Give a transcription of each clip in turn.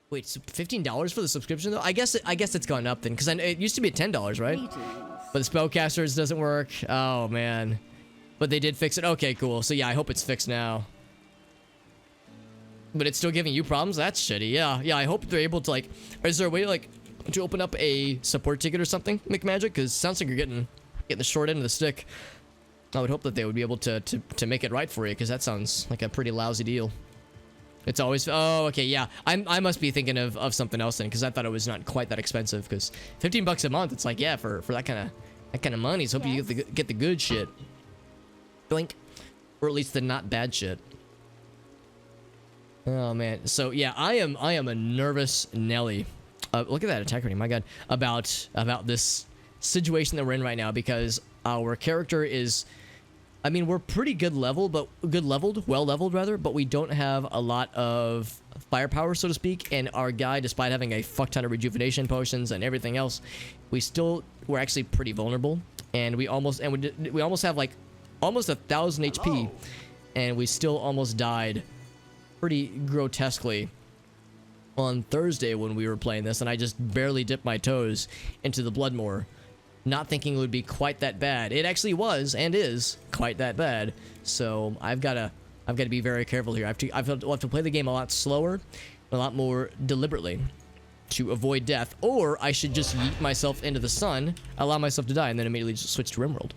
Wait, so $15 for the subscription though? I guess it's gone up then, because it used to be $10, right? But the spellcasters doesn't work. Oh man. But they did fix it. Okay, cool. So yeah, I hope it's fixed now. But it's still giving you problems? That's shitty. Yeah, I hope they're able to, like... Is there a way, like, to open up a support ticket or something, McMagic? Because it sounds like you're getting the short end of the stick. I would hope that they would be able to make it right for you, because that sounds like a pretty lousy deal. It's always... Oh, okay, yeah. I must be thinking of something else then, because I thought it was not quite that expensive, because $15 a month, it's like, yeah, for that kind of money, so hope you get the good shit. Blink. Or at least the not bad shit. Oh man, so yeah, I am a nervous Nelly. Look at that attack rating, my god, about this situation that we're in right now, because our character is, I mean, we're pretty well leveled rather, but we don't have a lot of firepower, so to speak, and our guy, despite having a fuck ton of rejuvenation potions and everything else, we're actually pretty vulnerable, and we almost have like almost 1,000 HP, and we still almost died pretty grotesquely on Thursday when we were playing this, and I just barely dipped my toes into the Bloodmoor, not thinking it would be quite that bad. It actually was and is quite that bad. So I've got to be very careful here. I have to play the game a lot slower, a lot more deliberately to avoid death, or I should just yeet myself into the sun, allow myself to die, and then immediately just switch to RimWorld.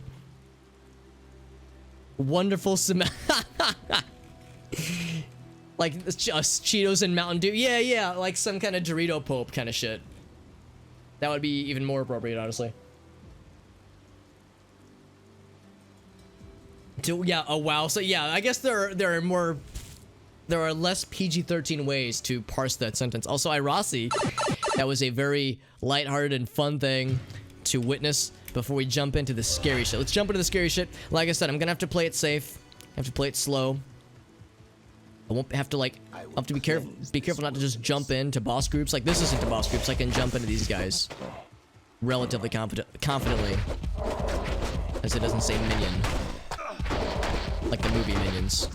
Wonderful like Cheetos and Mountain Dew. Yeah, like some kind of Dorito Pope kind of shit. That would be even more appropriate, honestly. Yeah, oh wow. So yeah, I guess there are less PG-13 ways to parse that sentence. Also, Irasi, that was a very lighthearted and fun thing to witness before we jump into the scary shit. Let's jump into the scary shit. Like I said, I'm gonna have to play it safe. I have to play it slow. I won't have to, like, I'll have to be careful not to just jump into boss groups. Like, this isn't the boss groups. I can jump into these guys relatively confidently, as it doesn't say minion, like the movie Minions.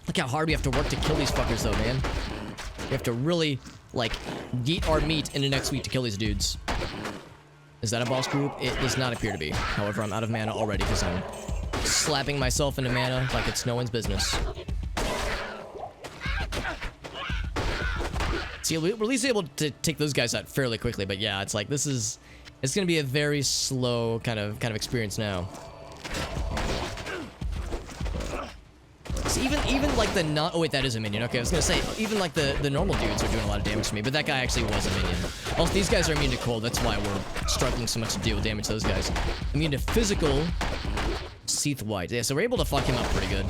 Look how hard we have to work to kill these fuckers, though, man. We have to really, like, yeet our meat into next week to kill these dudes. Is that a boss group? It does not appear to be. However, I'm out of mana already because I'm slapping myself into mana like it's no one's business. See, we're at least able to take those guys out fairly quickly, but yeah, it's like it's gonna be a very slow kind of experience now. So even like oh wait, that is a minion. Okay, I was gonna say even like the normal dudes are doing a lot of damage to me, but that guy actually was a minion. Also, these guys are immune to cold. That's why we're struggling so much to deal with damage to those guys. Immune to physical. Seath White. Yeah, so we're able to fuck him up pretty good.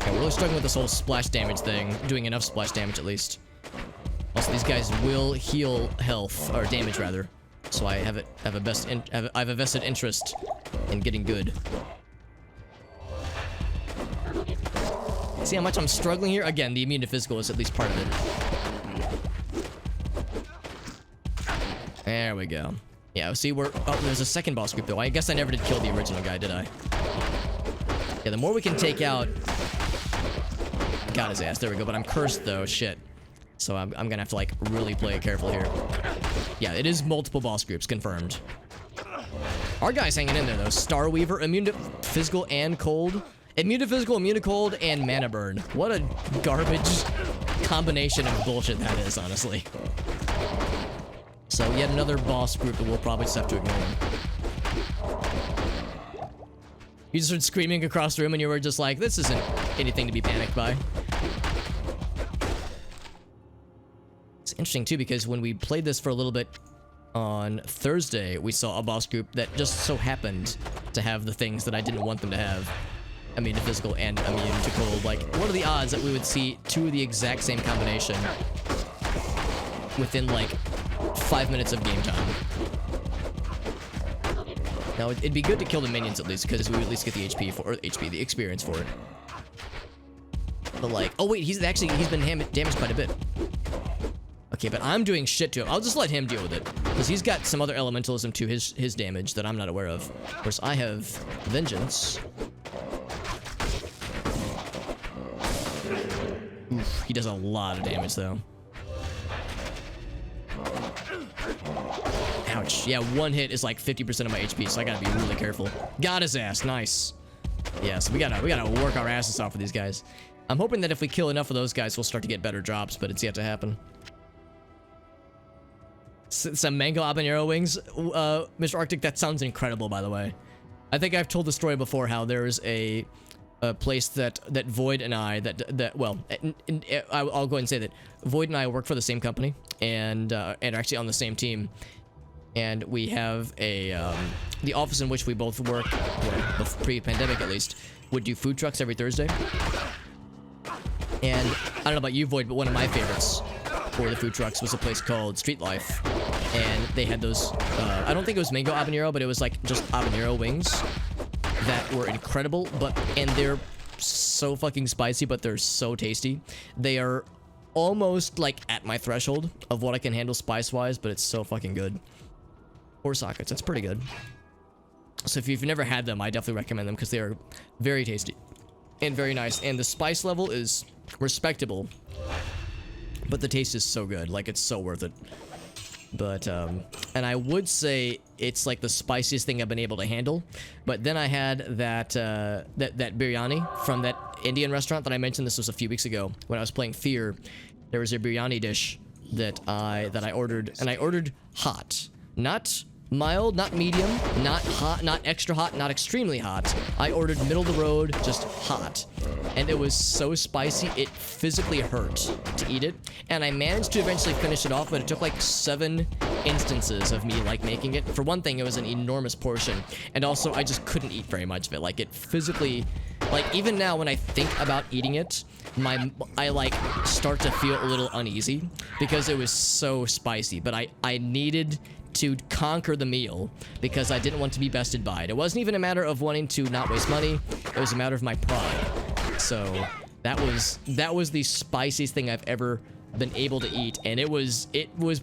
We're really struggling with this whole splash damage thing, doing enough splash damage at least. Also, these guys will heal health, or damage rather, so I have a vested interest in getting good. See how much I'm struggling here? Again, the immune to physical is at least part of it. There we go. Yeah, see, there's a second boss group though. I guess I never did kill the original guy, did I? Yeah, the more we can take out... Got his ass. There we go. But I'm cursed though. Shit. So I'm gonna have to like really play it careful here. Yeah, it is multiple boss groups confirmed. Our guy's hanging in there though. Starweaver, immune to physical and cold. Immune to physical, immune to cold, and mana burn. What a garbage combination of bullshit that is, honestly. So yet another boss group that we'll probably just have to ignore. You just heard screaming across the room and you were just like, this isn't anything to be panicked by. It's interesting too, because when we played this for a little bit on Thursday, we saw a boss group that just so happened to have the things that I didn't want them to have. Immune to physical and immune to cold. Like, what are the odds that we would see two of the exact same combination within like 5 minutes of game time? Now, it'd be good to kill the minions at least, because we would at least get the the experience for it. But like, oh wait, he's been damaged quite a bit. Okay, but I'm doing shit to him. I'll just let him deal with it, because he's got some other elementalism to his damage that I'm not aware of. Of course, I have vengeance. Oof, he does a lot of damage, though. Ouch. Yeah, one hit is like 50% of my HP, so I gotta be really careful. Got his ass. Nice. Yeah, so we gotta work our asses off for these guys. I'm hoping that if we kill enough of those guys, we'll start to get better drops, but it's yet to happen. Some mango habanero wings, Mr. Arctic. That sounds incredible, by the way. I think I've told the story before how there's a place that Void and I well, I'll go ahead and say that Void and I work for the same company and are actually on the same team, and we have a the office in which we both work, well, pre-pandemic at least, would do food trucks every Thursday. And I don't know about you, Void, but one of my favorites for the food trucks was a place called Street Life, and they had those I don't think it was mango habanero, but it was like just habanero wings that were incredible, and they're so fucking spicy, but they're so tasty. They are almost like at my threshold of what I can handle spice wise, but it's so fucking good. 4 sockets, that's pretty good. So if you've never had them, I definitely recommend them because they are very tasty and very nice, and the spice level is respectable, but the taste is so good, like it's so worth it. But and I would say it's like the spiciest thing I've been able to handle. But then I had that that biryani from that Indian restaurant that I mentioned. This was a few weeks ago when I was playing Fear. There was a biryani dish that I ordered, and I ordered hot, not mild, not medium, not hot, not extra hot, not extremely hot. I ordered middle of the road, just hot. And it was so spicy, it physically hurt to eat it. And I managed to eventually finish it off, but it took like 7 instances of me like making it. For one thing, it was an enormous portion. And also, I just couldn't eat very much of it. Like, it physically, like, even now when I think about eating it, I like start to feel a little uneasy because it was so spicy. But I needed to conquer the meal because I didn't want to be bested by it. It wasn't even a matter of wanting to not waste money. It was a matter of my pride. So that was the spiciest thing I've ever been able to eat, and it was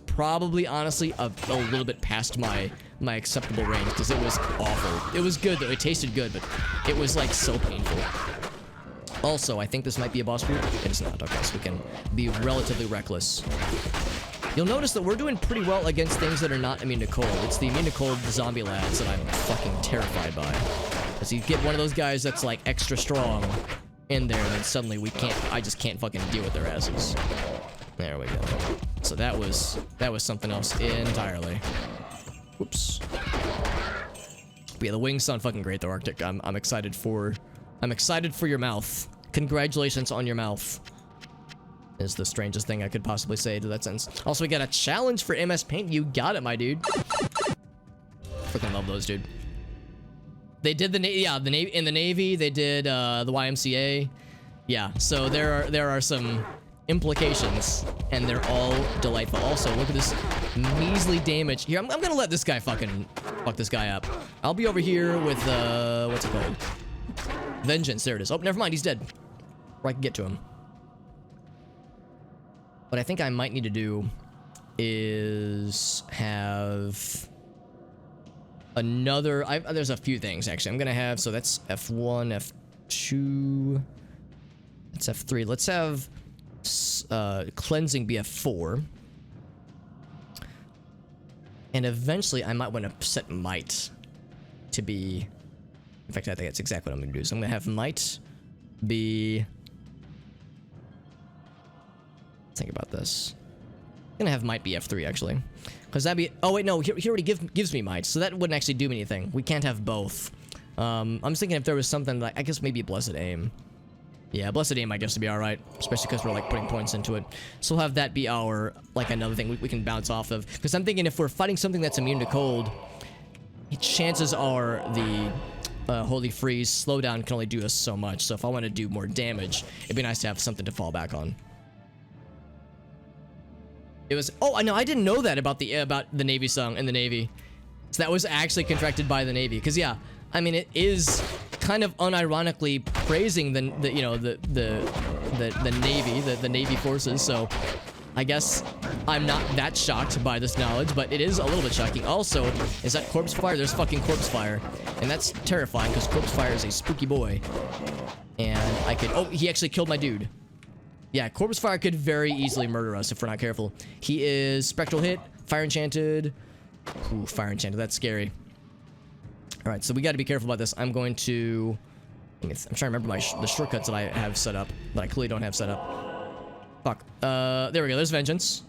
probably honestly a little bit past my acceptable range because it was awful. It was good though. It tasted good, but it was like so painful. Also, I think this might be a boss group. It is not. Okay, so we can be relatively reckless. You'll notice that we're doing pretty well against things that are not immune to cold. It's the immune to cold zombie lads that I'm fucking terrified by. Because you get one of those guys that's like extra strong in there, and then suddenly I just can't fucking deal with their asses. There we go. So that was something else entirely. Whoops. But yeah, the wings sound fucking great though, Arctic. I'm excited for your mouth. Congratulations on your mouth. Is the strangest thing I could possibly say to that sentence. Also, we got a challenge for MS Paint. You got it, my dude. Freaking love those, dude. They did in the Navy. They did the YMCA. Yeah, so there are some implications, and they're all delightful. Also, look at this measly damage. Here, I'm gonna let this guy fuck this guy up. I'll be over here with what's it called? Vengeance. There it is. Oh, never mind. He's dead. Or I can get to him. What I think I might need to do is have another... there's a few things, actually. I'm going to have... So that's F1, F2... That's F3. Let's have cleansing be F4. And eventually, I might want to set might to be... In fact, I think that's exactly what I'm going to do. So I'm going to have might be... Think about this. I'm gonna have might be F3 actually, because that'd be. Oh wait, no, he already gives me might, so that wouldn't actually do me anything. We can't have both. I'm just thinking if there was something like, I guess maybe blessed aim. Yeah, blessed aim I guess would be all right, especially because we're like putting points into it. So we'll have that be our like another thing we can bounce off of. Because I'm thinking if we're fighting something that's immune to cold, chances are the Holy Freeze slowdown can only do us so much. So if I want to do more damage, it'd be nice to have something to fall back on. It was... Oh, no, I didn't know that about the Navy song in the Navy. So that was actually contracted by the Navy. Because, yeah, I mean, it is kind of unironically praising the Navy, the Navy forces. So I guess I'm not that shocked by this knowledge, but it is a little bit shocking. Also, is that corpse fire? There's fucking corpse fire. And that's terrifying because corpse fire is a spooky boy. And I could... Oh, he actually killed my dude. Yeah, Corpse Fire could very easily murder us if we're not careful. He is Spectral Hit, Fire Enchanted. Ooh, Fire Enchanted, that's scary. Alright, so we gotta be careful about this. I'm going to... I'm trying to remember the shortcuts that I have set up, that I clearly don't have set up. Fuck. There we go, there's Vengeance.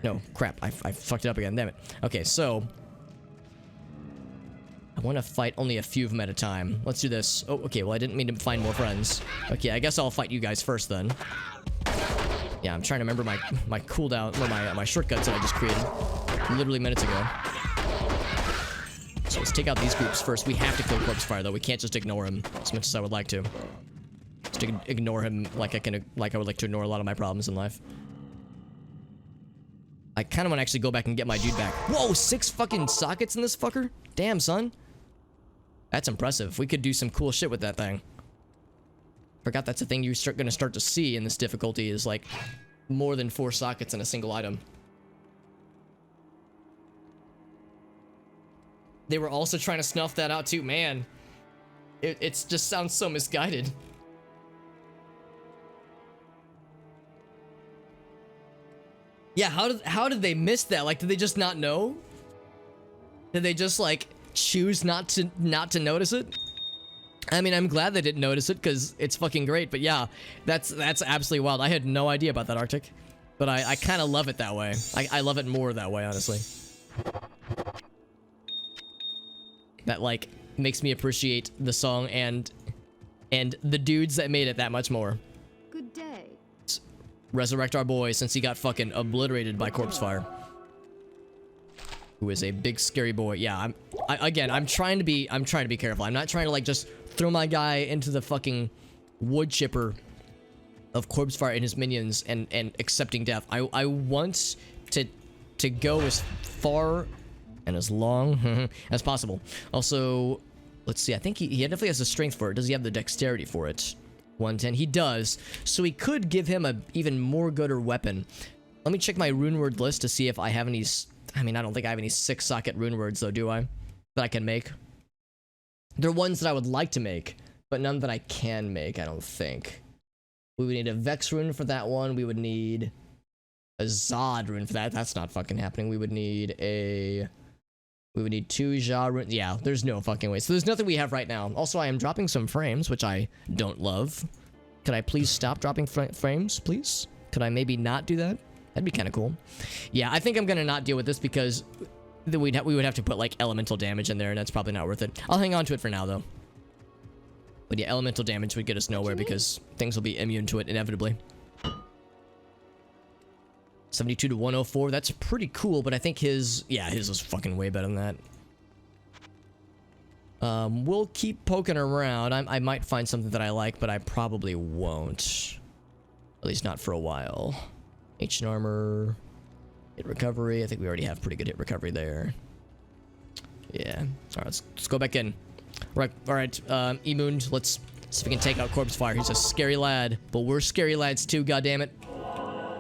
No, crap, I fucked it up again, damn it. Okay, so... I want to fight only a few of them at a time. Let's do this. Oh, okay, well, I didn't mean to find more friends. Okay, I guess I'll fight you guys first, then. Yeah, I'm trying to remember my cooldown, or my shortcuts that I just created. Literally minutes ago. So let's take out these groups first. We have to kill Corpse Fire, though. We can't just ignore him as much as I would like to. Just ignore him like I would like to ignore a lot of my problems in life. I kind of want to actually go back and get my dude back. Whoa, 6 fucking sockets in this fucker? Damn, son. That's impressive. We could do some cool shit with that thing. Forgot that's a thing you're gonna start to see in this difficulty is like more than 4 sockets in a single item. They were also trying to snuff that out too, man. It just sounds so misguided. Yeah, how did they miss that? Like, did they just not know? Did they just like choose not to notice it? I mean, I'm glad they didn't notice it because it's fucking great. But yeah, that's absolutely wild. I had no idea about that, Arctic, but I kind of love it that way. I love it more that way, honestly. That like makes me appreciate the song and the dudes that made it that much more. Good day. Resurrect our boy since he got fucking obliterated by Corpse Fire. Who is a big scary boy. Yeah, I'm trying to be careful. I'm not trying to like just throw my guy into the fucking wood chipper of Corpse Fire and his minions and accepting death. I want to go as far and as long as possible. Also, let's see. I think he definitely has the strength for it. Does he have the dexterity for it? 110. He does. So he could give him a even more gooder weapon. Let me check my rune word list to see if I have any. I mean, I don't think I have any 6-socket rune words though, do I? That I can make. They're ones that I would like to make, but none that I can make, I don't think. We would need a Vex rune for that one. We would need a Zod rune for that. That's not fucking happening. We would need 2 Ja runes. Yeah, there's no fucking way. So there's nothing we have right now. Also, I am dropping some frames, which I don't love. Could I please stop dropping frames, please? Could I maybe not do that? That'd be kind of cool. Yeah, I think I'm gonna not deal with this because we would have to put like elemental damage in there, and that's probably not worth it. I'll hang on to it for now, though. But yeah, elemental damage would get us nowhere because things will be immune to it inevitably. 72 to 104, that's pretty cool, but I think his is fucking way better than that. We'll keep poking around. I might find something that I like, but I probably won't. At least not for a while. Ancient armor, hit recovery. I think we already have pretty good hit recovery there. Yeah. All right, let's go back in. All right, Emoon, let's see if we can take out Corpse Fire. He's a scary lad, but we're scary lads too, goddammit.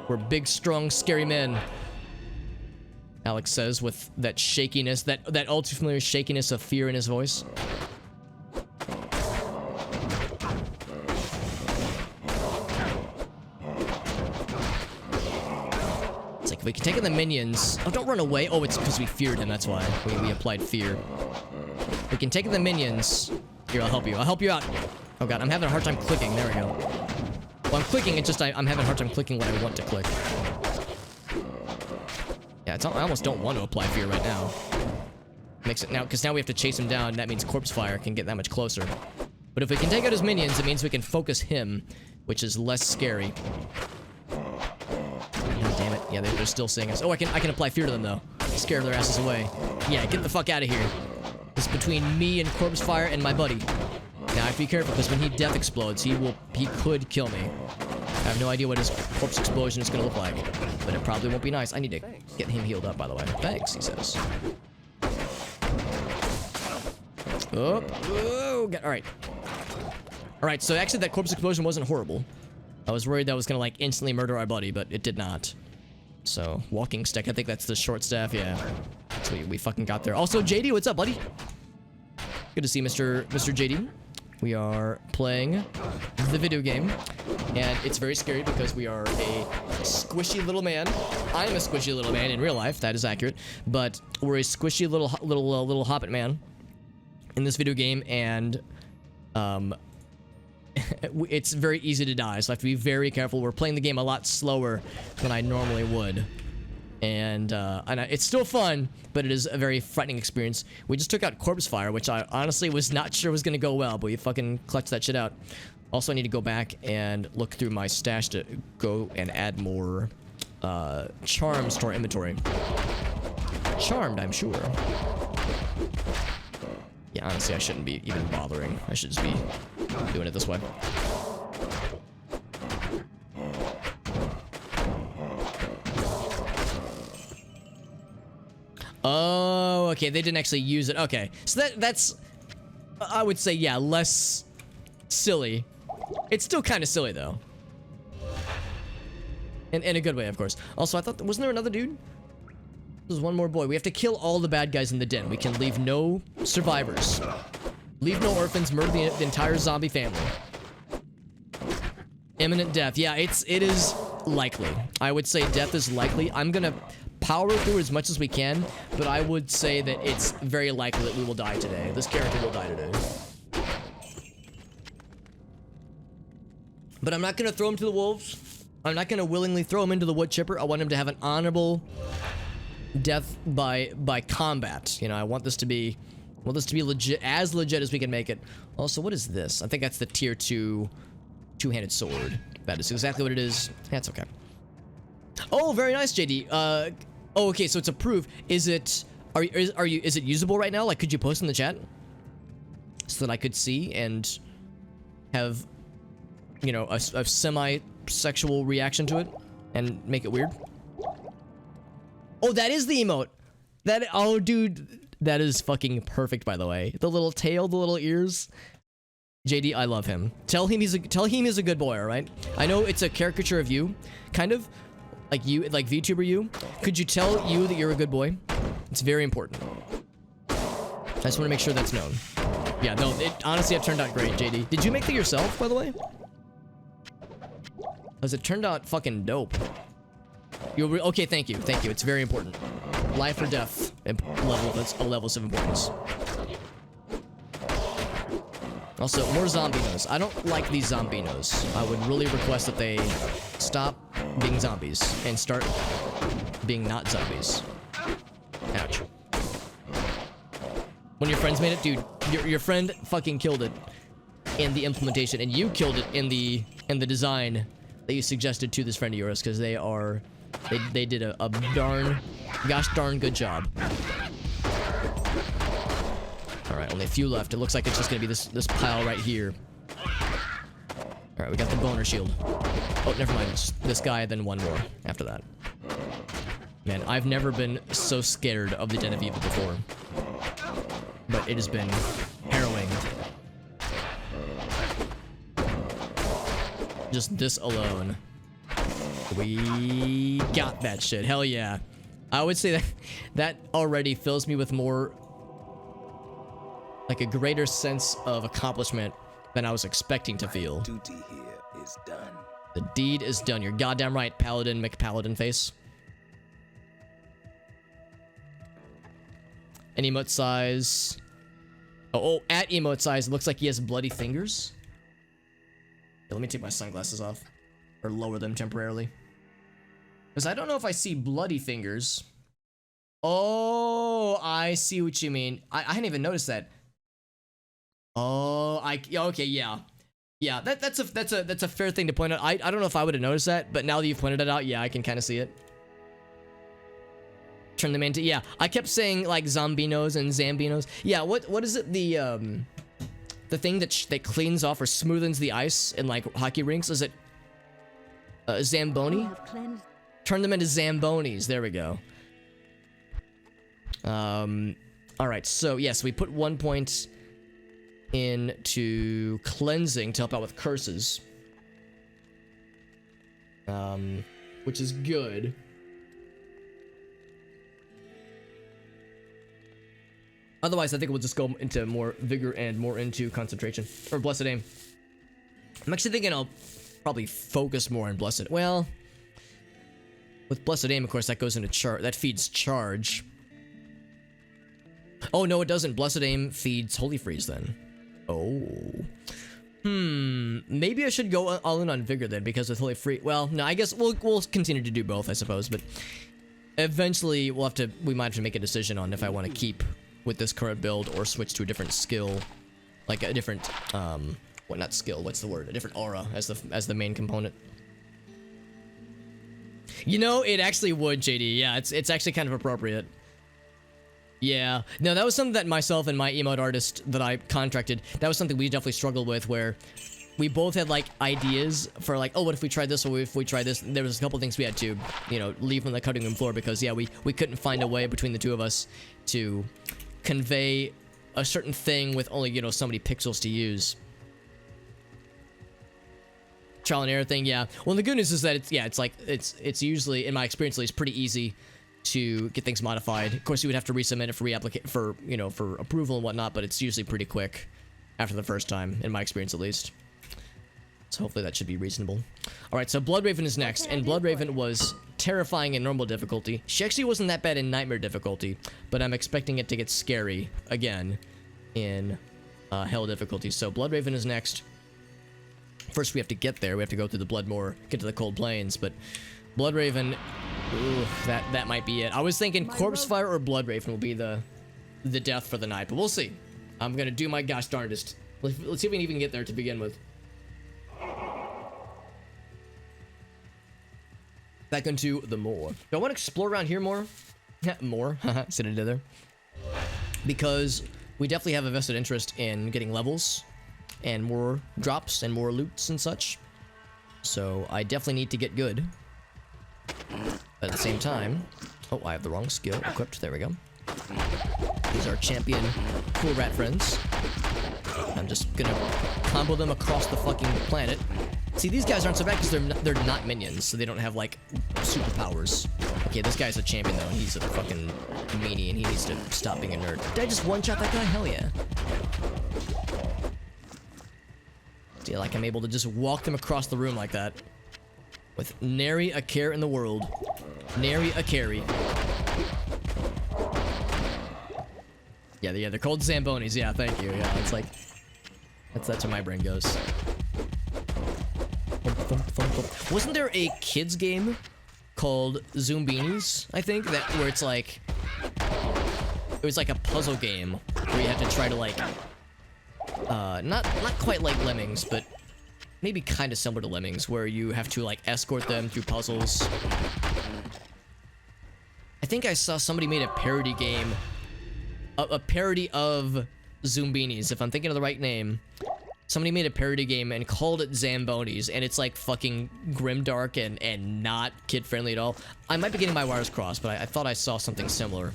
We're big, strong, scary men. Alex says with that shakiness, that all too familiar shakiness of fear in his voice. It's like if we can take in the minions. Oh, don't run away. Oh, it's because we feared him. That's why we applied fear. We can take in the minions. Here, I'll help you. I'll help you out. Oh god, I'm having a hard time clicking. There we go. Well, I'm clicking. It's just I'm having a hard time clicking what I want to click. Yeah, I almost don't want to apply fear right now. Makes it now because now we have to chase him down. That means Corpse Fire can get that much closer. But if we can take out his minions, it means we can focus him, which is less scary. God damn it! Yeah, they're still seeing us. Oh, I can apply fear to them though. Scare their asses away. Yeah, get the fuck out of here. It's between me and Corpse Fire and my buddy. Now I have to be careful because when he death explodes, he could kill me. I have no idea what his corpse explosion is gonna look like, but it probably won't be nice. I need to get him healed up, by the way. Thanks, he says. Oh, all right. All right. So actually, that corpse explosion wasn't horrible. I was worried that was gonna like instantly murder our buddy, but it did not. So walking stick. I think that's the short staff. Yeah. So we fucking got there. Also, JD, what's up, buddy? Good to see Mr. JD. We are playing the video game, and it's very scary because we are a squishy little man. I am a squishy little man in real life, that is accurate, but we're a squishy little hobbit man in this video game, and it's very easy to die, so I have to be very careful. We're playing the game a lot slower than I normally would. And it's still fun, but it is a very frightening experience. We just took out Corpse Fire, which I honestly was not sure was going to go well, but we fucking clutched that shit out. Also, I need to go back and look through my stash to go and add more charms to our inventory. Charmed, I'm sure. Yeah, honestly, I shouldn't be even bothering. I should just be doing it this way. Oh, okay, they didn't actually use it. Okay, so that's, I would say, yeah, less silly. It's still kind of silly, though. In a good way, of course. Also, I thought, wasn't there another dude? There's one more boy. We have to kill all the bad guys in the den. We can leave no survivors. Leave no orphans, murder the entire zombie family. Imminent death. Yeah, it is likely. I would say death is likely. I'm gonna power through as much as we can, but I would say that it's very likely that we will die today. This character will die today. But I'm not gonna throw him to the wolves. I'm not gonna willingly throw him into the wood chipper. I want him to have an honorable death by combat. You know, I want this to be legit, as legit as we can make it. Also, what is this? I think that's the tier 2 two-handed sword. That is exactly what it is. That's okay. Oh, very nice, JD. Oh, okay, so it's approved. Is it usable right now? Like, could you post in the chat so that I could see and have, you know, a semi-sexual reaction to it and make it weird? Oh, that is the emote. Oh, dude, that is fucking perfect, by the way. The little tail, the little ears. JD, I love him. Tell him he's a good boy, all right? I know it's a caricature of you, kind of. Like you, like VTuber you. Could you tell you that you're a good boy? It's very important. I just want to make sure that's known. Yeah, no, honestly, it turned out great, JD. Did you make that yourself, by the way? Because it turned out fucking dope. Okay, thank you. Thank you. It's very important. Life or death level. That's levels of importance. Also, more zombinos. I don't like these zombinos. I would really request that they stop being zombies and start being not zombies. Ouch. When your friends made it, dude, your friend fucking killed it in the implementation, and you killed it in the design that you suggested to this friend of yours, because they did a gosh darn good job. Alright, only a few left. It looks like it's just gonna be this pile right here. Alright, we got the boner shield. Oh, never mind. It's just this guy, then one more after that. Man, I've never been so scared of the Den of Evil before. But it has been harrowing. Just this alone. We got that shit. Hell yeah. I would say that already fills me with more, like, a greater sense of accomplishment than I was expecting to feel. Duty here is done. The deed is done. You're goddamn right, Paladin McPaladin face. An emote size. Oh, at emote size, it looks like he has bloody fingers. Let me take my sunglasses off. Or lower them temporarily. Because I don't know if I see bloody fingers. Oh, I see what you mean. I hadn't even noticed that. Oh, okay, yeah. Yeah, that's a fair thing to point out. I don't know if I would have noticed that, but now that you've pointed it out, yeah, I can kind of see it. Turn them into, yeah. I kept saying like zombinos and zambinos. Yeah, what is it? The thing that cleans off or smoothens the ice in like hockey rinks? Is it Zamboni? Turn them into Zambonis. There we go. All right. So yes, we put 1 point into cleansing to help out with curses, which is good. Otherwise, I think we'll just go into more vigor and more into concentration. Or Blessed Aim. I'm actually thinking I'll probably focus more on Blessed. Well, with Blessed Aim, of course, that goes into charge. That feeds charge. Oh, no, it doesn't. Blessed Aim feeds Holy Freeze, then. Oh. Maybe I should go all in on Vigor, then, because with Holy Freeze... Well, no, I guess we'll continue to do both, I suppose, but... Eventually, we might have to make a decision on if I want to keep with this current build or switch to a different skill. Like a different, well, not skill, what's the word? A different aura as the main component. You know, it actually would, JD. Yeah, it's actually kind of appropriate. Yeah. No, that was something that myself and my emote artist that I contracted, that was something we definitely struggled with, where we both had, like, ideas for, like, oh, what if we try this, or if we try this? There was a couple things we had to, you know, leave on the cutting room floor because, yeah, we couldn't find a way between the two of us to convey a certain thing with only, you know, so many pixels to use. Trial and error thing, yeah. Well, the good news is that it's usually, in my experience at least, pretty easy to get things modified. Of course, you would have to resubmit it for approval and whatnot, but it's usually pretty quick after the first time, in my experience at least. So hopefully that should be reasonable. Alright, so Bloodraven is next, and Bloodraven was terrifying in normal difficulty. She actually wasn't that bad in nightmare difficulty, but I'm expecting it to get scary again in hell difficulty. So Bloodraven is next. First we have to get there. We have to go through the Bloodmoor, get to the Cold Plains, but Bloodraven, ooh, that might be it. I was thinking Corpse Fire or Bloodraven will be the death for the night, but we'll see. I'm gonna do my gosh darndest. Let's see if we can even get there to begin with. Back into the moor. Do I want to explore around here more? More. Sit it there. Because we definitely have a vested interest in getting levels and more drops and more loots and such. So I definitely need to get good. But at the same time... Oh, I have the wrong skill equipped. There we go. These are champion cool rat friends. I'm just gonna combo them across the fucking planet. See, these guys aren't so bad because they're not minions, so they don't have, like, superpowers. Okay, this guy's a champion, though, and he's a fucking meanie, and he needs to stop being a nerd. Did I just one-shot that guy? Hell yeah. See, like, I'm able to just walk them across the room like that. With nary a care in the world. Nary a carry. Yeah, they're called Zambonis. Yeah, thank you. Yeah, it's like... That's where my brain goes. Wasn't there a kids game called Zoombeanies, I think, where it's like... It was like a puzzle game where you had to try to, like... Not quite like Lemmings, but maybe kind of similar to Lemmings, where you have to, like, escort them through puzzles. I think I saw somebody made a parody game. A parody of Zoombeanies, if I'm thinking of the right name. Somebody made a parody game and called it Zambonis, and it's like fucking grimdark and not kid-friendly at all. I might be getting my wires crossed, but I thought I saw something similar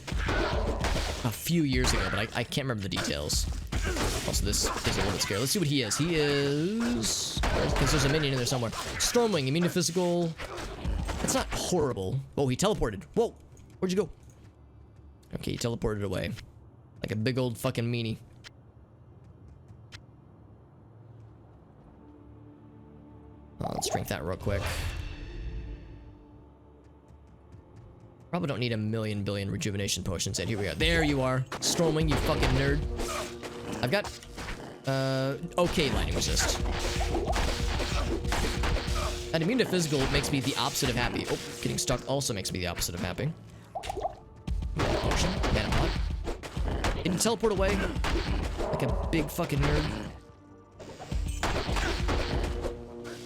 a few years ago, but I can't remember the details. Also, this is a little bit scary. Let's see what he is. He is... Because there's a minion in there somewhere. Stormwing, immune to physical... That's not horrible. Oh, he teleported. Whoa! Where'd you go? Okay, he teleported away. Like a big old fucking meanie. Let's drink that real quick. Probably don't need a million billion rejuvenation potions. And here we go. There you are. Stormwing, you fucking nerd. I've got, okay lightning resist. And immune to physical makes me the opposite of happy. Oh, getting stuck also makes me the opposite of happy. Mana potion. Mana pot. Didn't teleport away like a big fucking nerd.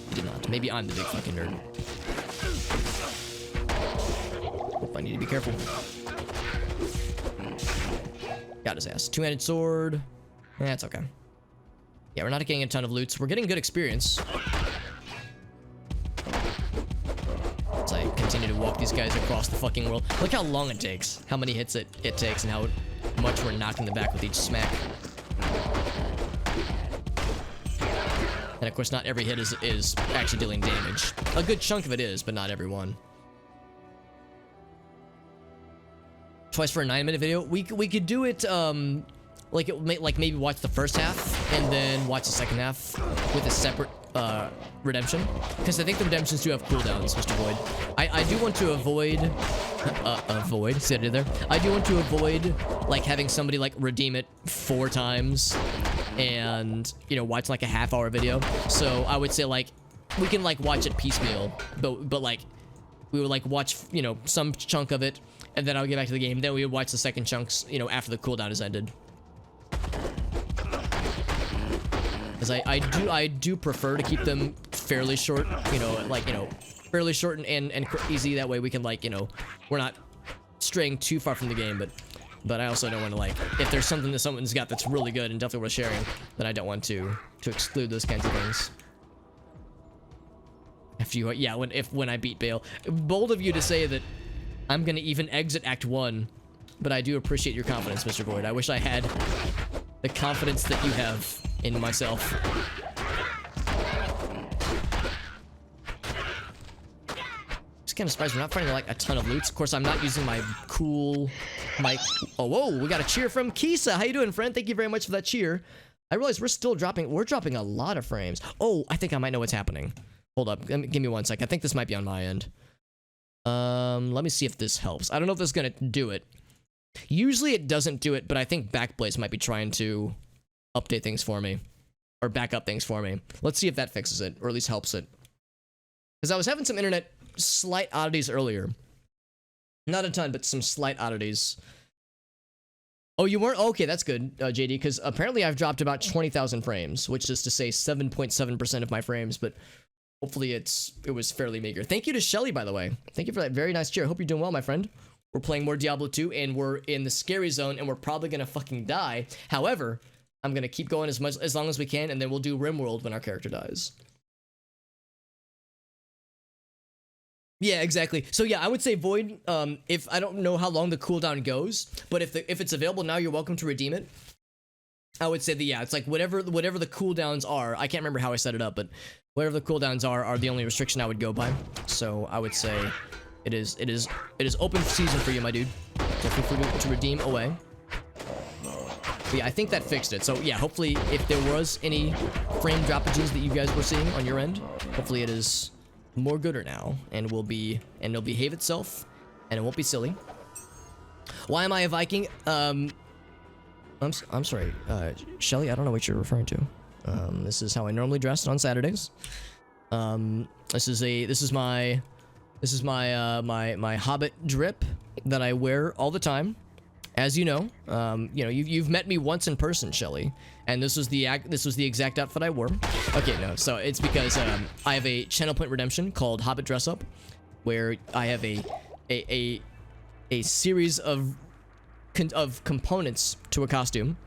He did not. Maybe I'm the big fucking nerd. Hope I need to be careful. Got his ass. Two-handed sword. That's okay. Yeah, we're not getting a ton of loots. We're getting good experience. As I continue to walk these guys across the fucking world. Look how long it takes. How many hits it takes and how much we're knocking the back with each smack. And of course, not every hit is actually dealing damage. A good chunk of it is, but not every one. Twice for a 9-minute video. We could do it like maybe watch the first half and then watch the second half with a separate redemption, because I think the redemptions do have cooldowns, Mr. Void. I do want to avoid see what I did there? I do want to avoid like having somebody like redeem it 4 times and, you know, watch like a half-hour video. So I would say like we can like watch it piecemeal, but like we would like watch, you know, some chunk of it, and then I'll get back to the game. Then we would watch the second chunks, you know, after the cooldown is ended. Because I do prefer to keep them fairly short, you know, like, you know, fairly short and easy. That way we can, like, you know, we're not straying too far from the game, but I also don't want to, like, if there's something that someone's got that's really good and definitely worth sharing, then I don't want to exclude those kinds of things. After you, yeah, when I beat Bale. Bold of you to say that I'm gonna even exit Act 1, but I do appreciate your confidence, Mr. Void. I wish I had the confidence that you have in myself. Just kind of surprised we're not finding like a ton of loots. Of course, I'm not using my cool mic. Oh, whoa, we got a cheer from Kisa. How you doing, friend? Thank you very much for that cheer. I realize we're dropping a lot of frames. Oh, I think I might know what's happening. Hold up, give me 1 sec. I think this might be on my end. Let me see if this helps. I don't know if this is gonna do it. Usually it doesn't do it, but I think Backblaze might be trying to update things for me, or back up things for me. Let's see if that fixes it, or at least helps it. Because I was having some internet slight oddities earlier. Not a ton, but some slight oddities. Oh, you weren't? Okay, that's good, JD, because apparently I've dropped about 20,000 frames, which is to say 7.7% of my frames, but hopefully it was fairly meager. Thank you to Shelly, by the way. Thank you for that very nice cheer. I hope you're doing well, my friend. We're playing more Diablo 2, and we're in the scary zone, and we're probably gonna fucking die. However, I'm gonna keep going as long as we can, and then we'll do RimWorld when our character dies. Yeah, exactly. So yeah, I would say Void, if I don't know how long the cooldown goes, but if it's available now, you're welcome to redeem it. I would say that, yeah, it's like whatever the cooldowns are. I can't remember how I set it up, but whatever the cooldowns are the only restriction I would go by. So I would say it is open season for you, my dude. So feel free to redeem away. But yeah, I think that fixed it. So yeah, hopefully if there was any frame droppages that you guys were seeing on your end, hopefully it is more gooder now, and it'll behave itself, and it won't be silly. Why am I a Viking? I'm sorry, Shelly, I don't know what you're referring to. This is how I normally dress on Saturdays. This is my Hobbit drip that I wear all the time. As you know, you've met me once in person, Shelly, and this was the exact outfit I wore. Okay, no, so it's because I have a channel point redemption called Hobbit Dress Up, where I have a series of components to a costume.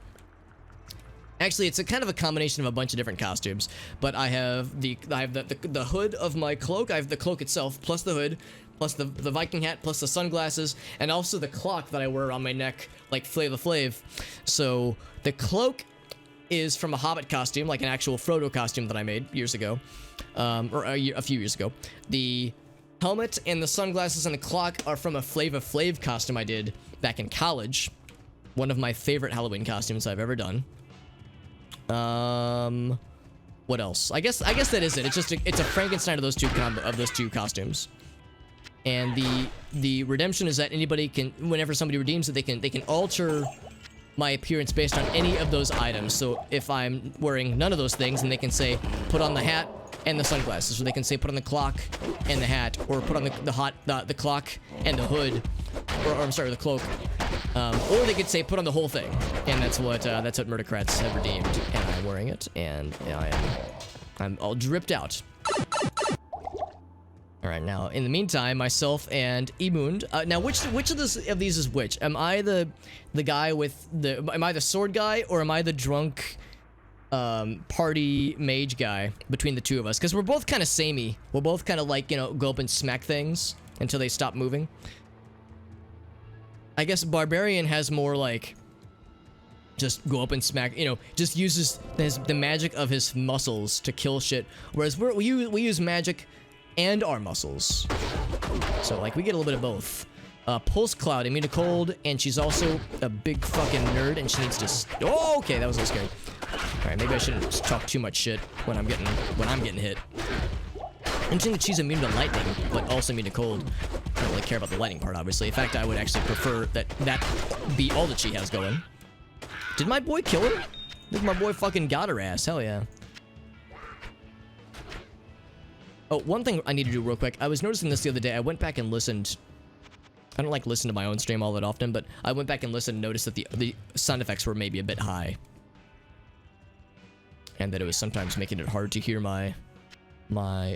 Actually, it's a kind of a combination of a bunch of different costumes, but I have the hood of my cloak. I have the cloak itself, plus the hood, plus the Viking hat, plus the sunglasses, and also the clock that I wear around my neck, like Flava Flav. So the cloak is from a Hobbit costume, like an actual Frodo costume that I made years ago, or a few years ago. The helmet and the sunglasses and the clock are from a Flava Flav costume I did back in college. One of my favorite Halloween costumes I've ever done. What else? I guess that is it. It's a Frankenstein of those two costumes. And the redemption is that anybody can, whenever somebody redeems it, they can alter my appearance based on any of those items. So if I'm wearing none of those things, then they can say put on the hat and the sunglasses, or they can say put on the clock and the hat, or put on the clock and the hood, or I'm sorry, the cloak, or they could say put on the whole thing. And that's what Murdercrats have redeemed, and I'm wearing it, and I'm all dripped out. All right, now in the meantime, myself and Emund. Now, which of these is which? Am I the guy with the? Am I the sword guy, or am I the drunk party mage guy between the two of us? Because we're both kind of samey. We're both kind of like, go up and smack things until they stop moving. I guess Barbarian has more like just go up and smack, just uses the magic of his muscles to kill shit. Whereas we use magic and our muscles. So like we get a little bit of both. Pulse Cloud, immune to cold, and she's also a big fucking nerd, and she needs to. Oh, okay, that was a little scary. All right, maybe I shouldn't talk too much shit when I'm getting hit. Interesting that she's immune to lightning, but also immune to cold. I don't really care about the lightning part, obviously. In fact, I would actually prefer that be all that she has going. Did my boy kill her? I think my boy fucking got her ass. Hell yeah. Oh, one thing I need to do real quick. I was noticing this the other day. I went back and listened. I don't like listen to my own stream all that often, but I went back and listened and noticed that the sound effects were maybe a bit high. And that it was sometimes making it hard to hear my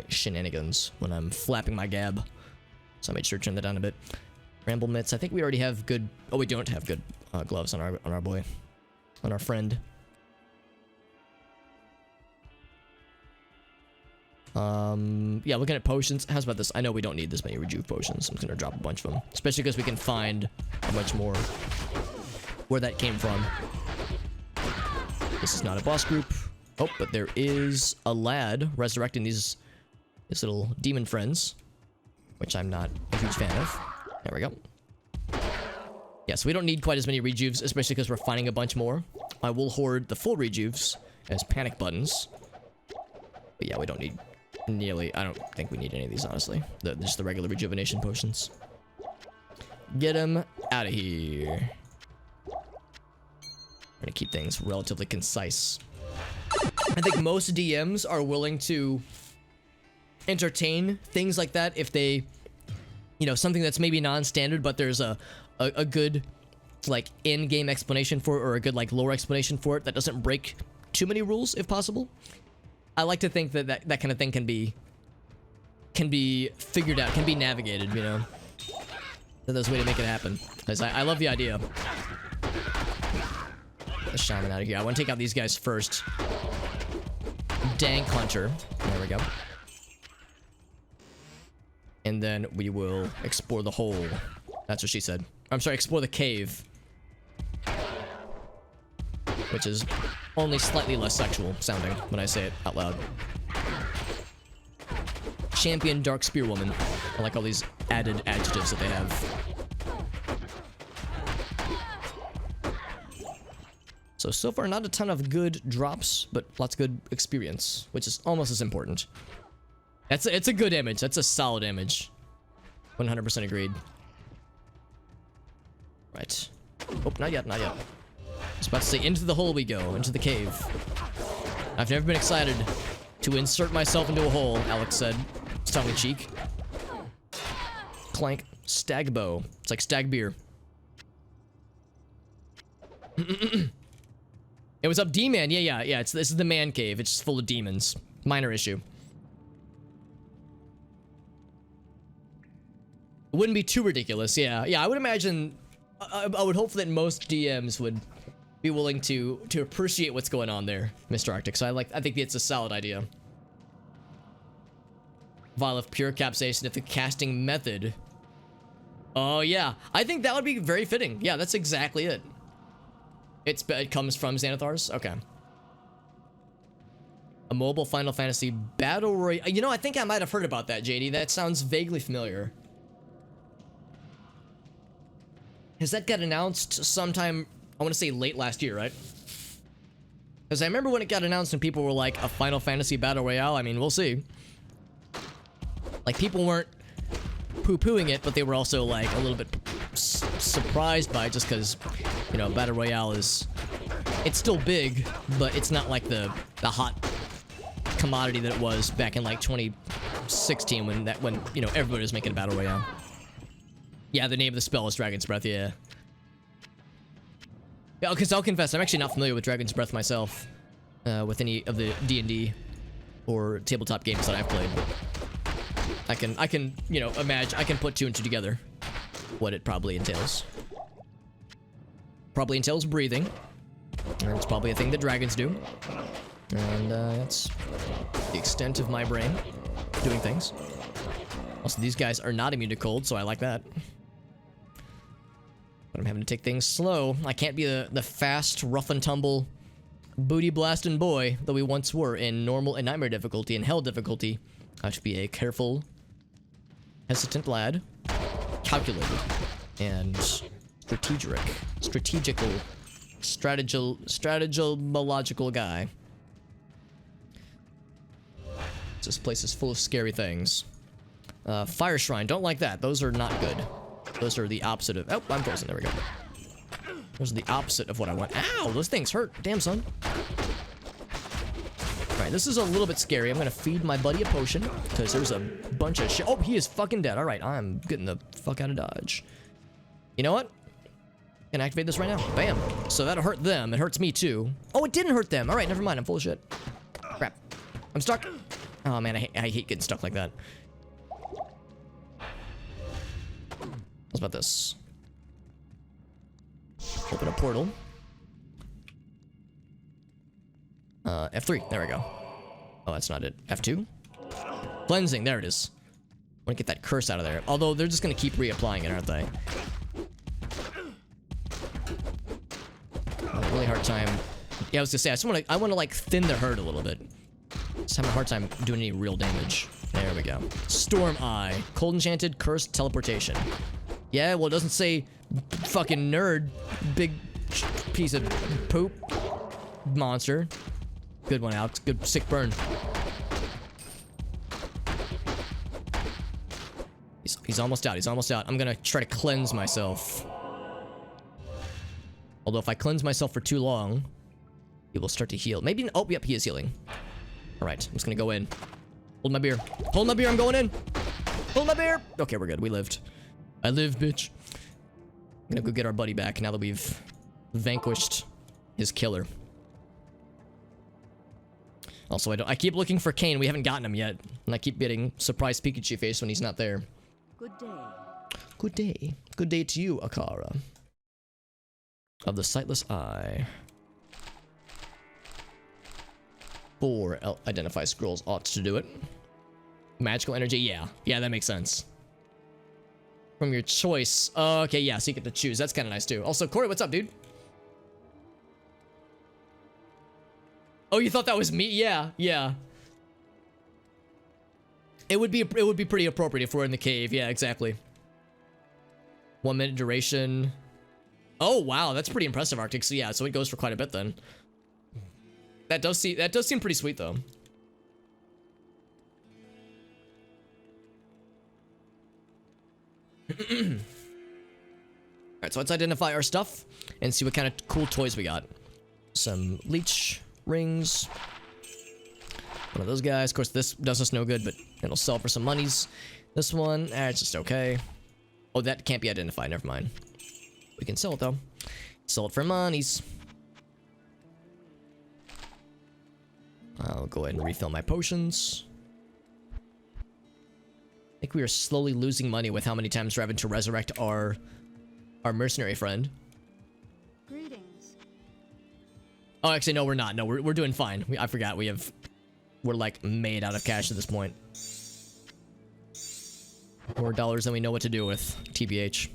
shenanigans when I'm flapping my gab. So I made sure to turn that down a bit. Ramble mitts. I think we already have good. Oh, we don't have good gloves on our boy, on our friend. Yeah, looking at potions. How's about this? I know we don't need this many rejuve potions. I'm just gonna drop a bunch of them, especially because we can find a bunch more where that came from. This is not a boss group. Oh, but there is a lad resurrecting these little demon friends, which I'm not a huge fan of. There we go. Yeah, so we don't need quite as many rejuves, especially because we're finding a bunch more. I will hoard the full rejuves as panic buttons. But yeah, we don't need nearly. I don't think we need any of these, honestly. Just the regular rejuvenation potions. Get him out of here. We're gonna keep things relatively concise. I think most DMs are willing to entertain things like that if they, you know, something that's maybe non-standard, but there's a good, like, in-game explanation for it, or a good, like, lore explanation for it that doesn't break too many rules, if possible. I like to think that that kind of thing can be figured out, can be navigated, you know. That there's a way to make it happen. Because I love the idea. Get the shaman out of here. I want to take out these guys first. Dank Hunter. There we go. And then we will explore the hole. That's what she said. I'm sorry, explore the cave. Which is only slightly less sexual sounding when I say it out loud. Champion Dark Spear Woman. I like all these added adjectives that they have. So far, not a ton of good drops, but lots of good experience, which is almost as important. It's a good image. That's a solid image. 100% agreed. Right. Oh, not yet, not yet. I was about to say, into the hole we go, into the cave. I've never been excited to insert myself into a hole, Alex said. Tongue-in-cheek. Clank. Stag bow. It's like stag beer. It was up D-Man. Yeah. This is the man cave. It's just full of demons. Minor issue. It wouldn't be too ridiculous. Yeah, I would imagine. I would hope that most DMs would be willing to appreciate what's going on there, Mr. Arctic. So I think it's a solid idea. Vial of pure capsaicin if the casting method. Oh yeah, I think that would be very fitting. Yeah, that's exactly it. It comes from Xanathar's? Okay. A mobile Final Fantasy Battle Royale. You know, I think I might have heard about that, JD. That sounds vaguely familiar. Has that got announced sometime, I want to say late last year, right? Because I remember when it got announced and people were like, a Final Fantasy Battle Royale? I mean, we'll see. Like, people weren't poo-pooing it, but they were also, like, a little bit surprised by it just because, you know, Battle Royale is... It's still big, but it's not like the hot commodity that it was back in, like, 2016 when you know, everybody was making a Battle Royale. Yeah, the name of the spell is Dragon's Breath, yeah. Yeah, because I'll confess, I'm actually not familiar with Dragon's Breath myself, with any of the D&D or tabletop games that I've played, but I can, you know, imagine, I can put two and two together, what it probably entails. Probably entails breathing, and it's probably a thing that dragons do, and that's the extent of my brain doing things. Also, these guys are not immune to cold, so I like that. But I'm having to take things slow. I can't be the fast, rough and tumble, booty blasting boy that we once were in normal and nightmare difficulty and hell difficulty. I should be a careful, hesitant lad. Calculated. and strategological guy. This place is full of scary things. Fire Shrine, don't like that. Those are not good. Those are the opposite of... Oh, I'm frozen. There we go. Those are the opposite of what I want. Ow, those things hurt. Damn, son. Alright, this is a little bit scary. I'm gonna feed my buddy a potion, because there's a bunch of shit. Oh, he is fucking dead. Alright, I'm getting the fuck out of Dodge. You know what? I'm gonna activate this right now. Bam. So that'll hurt them. It hurts me, too. Oh, it didn't hurt them. Alright, never mind. I'm full of shit. Crap. I'm stuck. Oh, man, I hate getting stuck like that. What's about this? Open a portal. F3. There we go. Oh, that's not it. F2? Cleansing. There it is. I want to get that curse out of there. Although, they're just going to keep reapplying it, aren't they? A really hard time. Yeah, I was going to say, I want to, like, thin the herd a little bit. Just having a hard time doing any real damage. There we go. Storm Eye. Cold Enchanted, Cursed, Teleportation. Yeah, well, it doesn't say fucking nerd. Big piece of poop. Monster. Good one, Alex. Good sick burn. He's almost out. He's almost out. I'm gonna try to cleanse myself. Although if I cleanse myself for too long, he will start to heal. Maybe... Oh, yep, he is healing. Alright, I'm just gonna go in. Hold my beer. Hold my beer, I'm going in. Hold my beer. Okay, we're good. We lived. I live, bitch. I'm gonna go get our buddy back now that we've vanquished his killer. Also, I keep looking for Kane. We haven't gotten him yet. And I keep getting surprised Pikachu face when he's not there. Good day. Good day. Good day to you, Akara. Of the Sightless Eye. 4 identify scrolls ought to do it. Magical energy, yeah. Yeah, that makes sense. From your choice. Okay, yeah, so you get to choose. That's kind of nice, too. Also, Corey, what's up, dude? Oh, you thought that was me? Yeah, yeah. It would be pretty appropriate if we're in the cave. Yeah, exactly. 1 minute duration. Oh, wow, that's pretty impressive, Arctic. So yeah, so it goes for quite a bit then. That does seem pretty sweet though. Alright, so let's identify our stuff and see what kind of cool toys we got. Some leech rings. One of those guys. Of course, this does us no good, but it'll sell for some monies. This one, it's just okay. Oh, that can't be identified. Never mind. We can sell it though. Sell it for monies. I'll go ahead and refill my potions. I think we are slowly losing money with how many times we're having to resurrect our mercenary friend. Greetings. Oh, actually, no, we're not. No, we're doing fine. I forgot. We're like made out of cash at this point. More dollars than we know what to do with. TBH.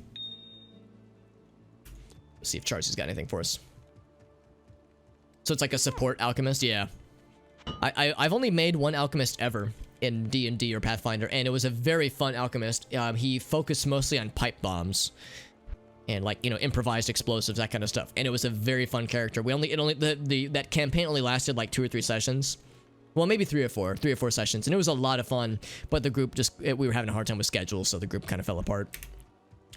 Let's see if Charlie's got anything for us. So it's like a support alchemist, yeah. I've only made one alchemist ever in D&D or Pathfinder, and it was a very fun alchemist. He focused mostly on pipe bombs and, like, you know, improvised explosives, that kind of stuff. And it was a very fun character. That campaign only lasted like 2 or 3 sessions. Well, maybe 3 or 4 sessions, and it was a lot of fun. But the group we were having a hard time with schedules, so the group kind of fell apart.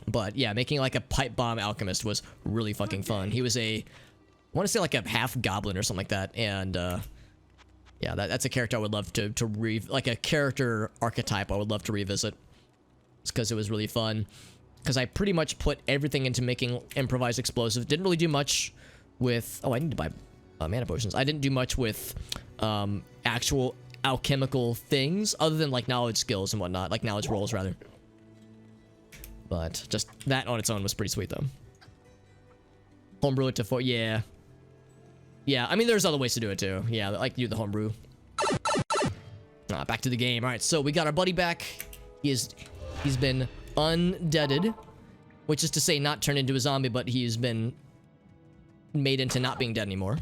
But yeah, making like a pipe bomb alchemist was really fucking fun. He was I want to say like a half goblin or something like that, and yeah, that's a character I would love to like a character archetype I would love to revisit. It's because it was really fun. Because I pretty much put everything into making improvised explosives. Didn't really do much with... Oh, I need to buy mana potions. I didn't do much with actual alchemical things, other than like knowledge skills and whatnot, like knowledge rolls rather. But just that on its own was pretty sweet though. Homebrew it to 4, yeah. Yeah, I mean, there's other ways to do it, too. Yeah, like do the homebrew. Back to the game. All right, so we got our buddy back. He's been undeaded, which is to say not turned into a zombie, but he's been made into not being dead anymore.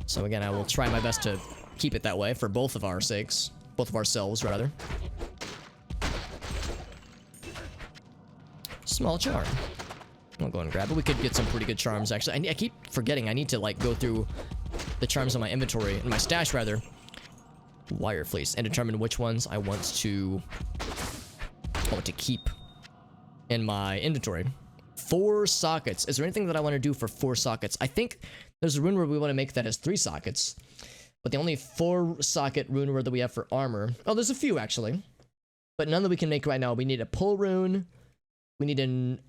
So again, I will try my best to keep it that way for both of our sakes. Both of ourselves, rather. Small charm. I'll go and grab it. We could get some pretty good charms, actually. I keep forgetting. I need to, like, go through the charms in my inventory, in my stash, rather. Wire fleece. And determine which ones I want to keep in my inventory. 4 sockets. Is there anything that I want to do for 4 sockets? I think there's a rune where we want to make that as 3 sockets. But the only 4 socket rune word that we have for armor. Oh, there's a few, actually. But none that we can make right now. We need a pull rune. We need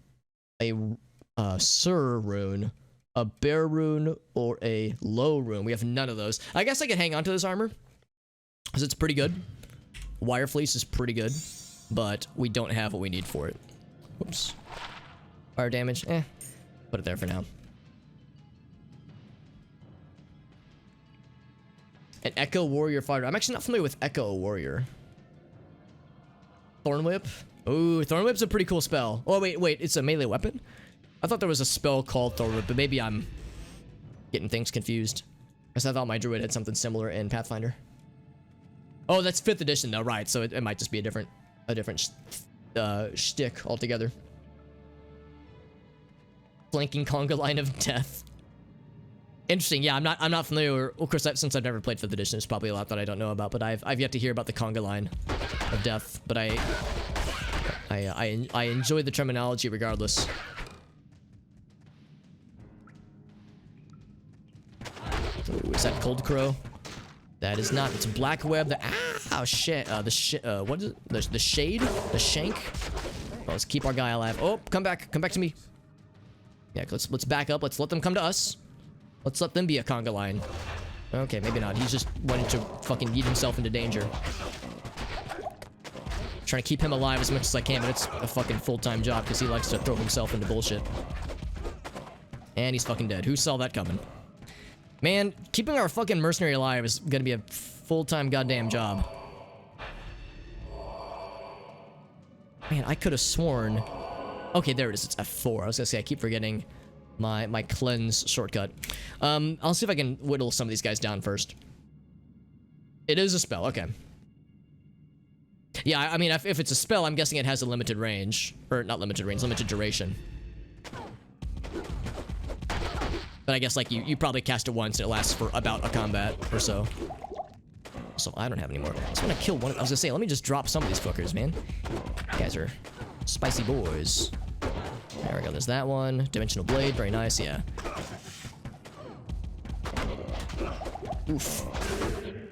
a Sur rune, a bear rune, or a low rune. We have none of those. I guess I could hang on to this armor, because it's pretty good. Wire fleece is pretty good, but we don't have what we need for it. Whoops. Fire damage, put it there for now. An Echo Warrior fighter. I'm actually not familiar with Echo Warrior. Thorn Whip. Ooh, Thorn Whip's a pretty cool spell. Oh, wait, it's a melee weapon? I thought there was a spell called Thorn Whip, but maybe I'm getting things confused. Because I thought my druid had something similar in Pathfinder. Oh, that's 5th edition though, right? So it might just be a different shtick altogether. Flanking conga line of death. Interesting. Yeah, I'm not familiar. Of course, since I've never played 5th edition, there's probably a lot that I don't know about. But I've yet to hear about the conga line of death. But I enjoy the terminology regardless. Ooh, is that Cold Crow? That is not. It's Black Web. Oh shit. What is it? The Shade? The Shank? Well, let's keep our guy alive. Oh, come back. Come back to me. Yeah, let's back up. Let's let them come to us. Let's let them be a conga line. Okay, maybe not. He's just wanting to fucking yeet himself into danger. Trying to keep him alive as much as I can, but it's a fucking full-time job because he likes to throw himself into bullshit. And he's fucking dead. Who saw that coming? Man, keeping our fucking mercenary alive is gonna be a full-time goddamn job. Man, I could have sworn... Okay, there it is. It's F4. I was gonna say, I keep forgetting my cleanse shortcut. I'll see if I can whittle some of these guys down first. It is a spell. Okay. Yeah, I mean, if it's a spell, I'm guessing it has a limited range. Or, not limited range, limited duration. But I guess, like, you probably cast it once and it lasts for about a combat or so. So, I don't have any more. I just want to kill one. I was gonna say, let me just drop some of these fuckers, man. You guys are spicy boys. There we go, there's that one. Dimensional Blade, very nice, yeah. Oof.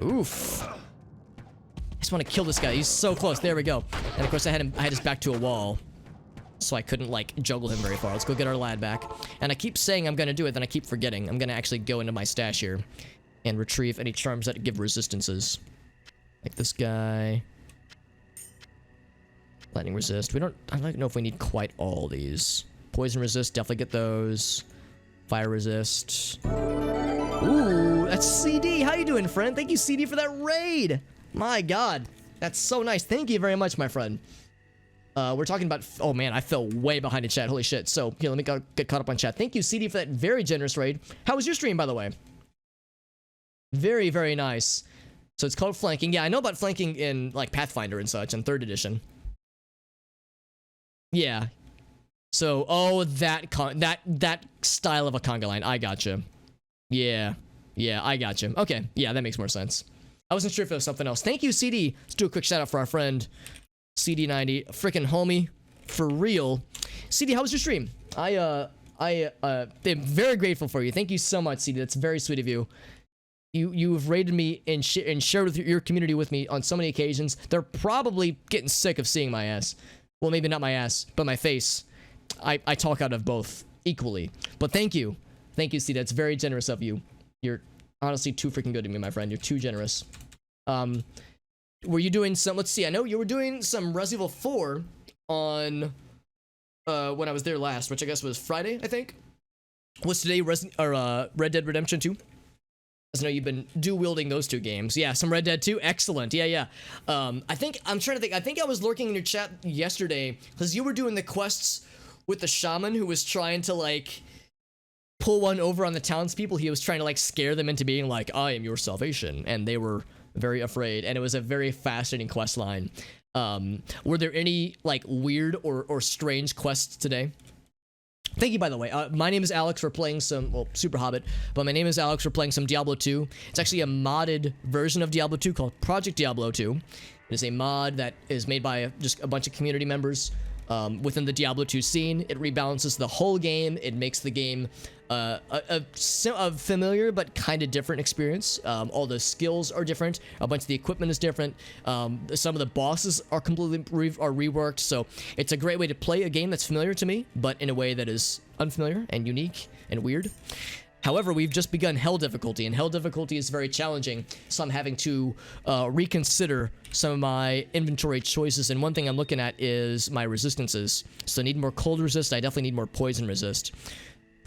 Oof. I just want to kill this guy. He's so close. There we go. And of course, I had his back to a wall, so I couldn't, like, juggle him very far. Let's go get our lad back. And I keep saying I'm gonna do it, then I keep forgetting. I'm gonna actually go into my stash here and retrieve any charms that give resistances. Like this guy. Lightning resist. I don't know if we need quite all these. Poison resist, definitely get those. Fire resist. Ooh, that's CD. How you doing, friend? Thank you, CD, for that raid. My god. That's so nice. Thank you very much, my friend. We're talking about... Oh, man, I fell way behind in chat. Holy shit. So, here, let me get caught up on chat. Thank you, CD, for that very generous raid. How was your stream, by the way? Very, very nice. So, it's called flanking. Yeah, I know about flanking in, like, Pathfinder and such, in 3rd edition. Yeah. So, oh, that style of a conga line. I gotcha. Yeah. Yeah, I gotcha. Okay. Yeah, that makes more sense. I wasn't sure if it was something else. Thank you, CD. Let's do a quick shout out for our friend, CD90. Freaking homie. For real. CD, how was your stream? I'm very grateful for you. Thank you so much, CD. That's very sweet of you. You've rated me and shared with your community with me on so many occasions. They're probably getting sick of seeing my ass. Well, maybe not my ass, but my face. I talk out of both equally. But thank you. Thank you, CD. That's very generous of you. You're honestly too freaking good to me, my friend. You're too generous. Were you doing some... Let's see. I know you were doing some Resident Evil 4 on... when I was there last, which I guess was Friday, I think. Was today Red Dead Redemption 2? Because I know you've been dual-wielding those 2 games. Yeah, some Red Dead 2. Excellent. Yeah. I'm trying to think. I think I was lurking in your chat yesterday because you were doing the quests with the shaman who was trying to, like, pull one over on the townspeople. He was trying to, like, scare them into being like, I am your salvation. And they were very afraid. And it was a very fascinating quest line. Were there any like weird or strange quests today? Thank you, by the way. My name is Alex for playing some, well, Super Hobbit, but my name is Alex for playing some Diablo 2. It's actually a modded version of Diablo 2 called Project Diablo 2. It is a mod that is made by just a bunch of community members within the Diablo 2 scene. It rebalances the whole game. It makes the game a familiar but kind of different experience. All the skills are different. A bunch of the equipment is different. Some of the bosses are completely reworked. So it's a great way to play a game that's familiar to me, but in a way that is unfamiliar and unique and weird. However, we've just begun Hell difficulty, and Hell difficulty is very challenging, so I'm having to reconsider some of my inventory choices, and one thing I'm looking at is my resistances. So I need more cold resist, I definitely need more poison resist.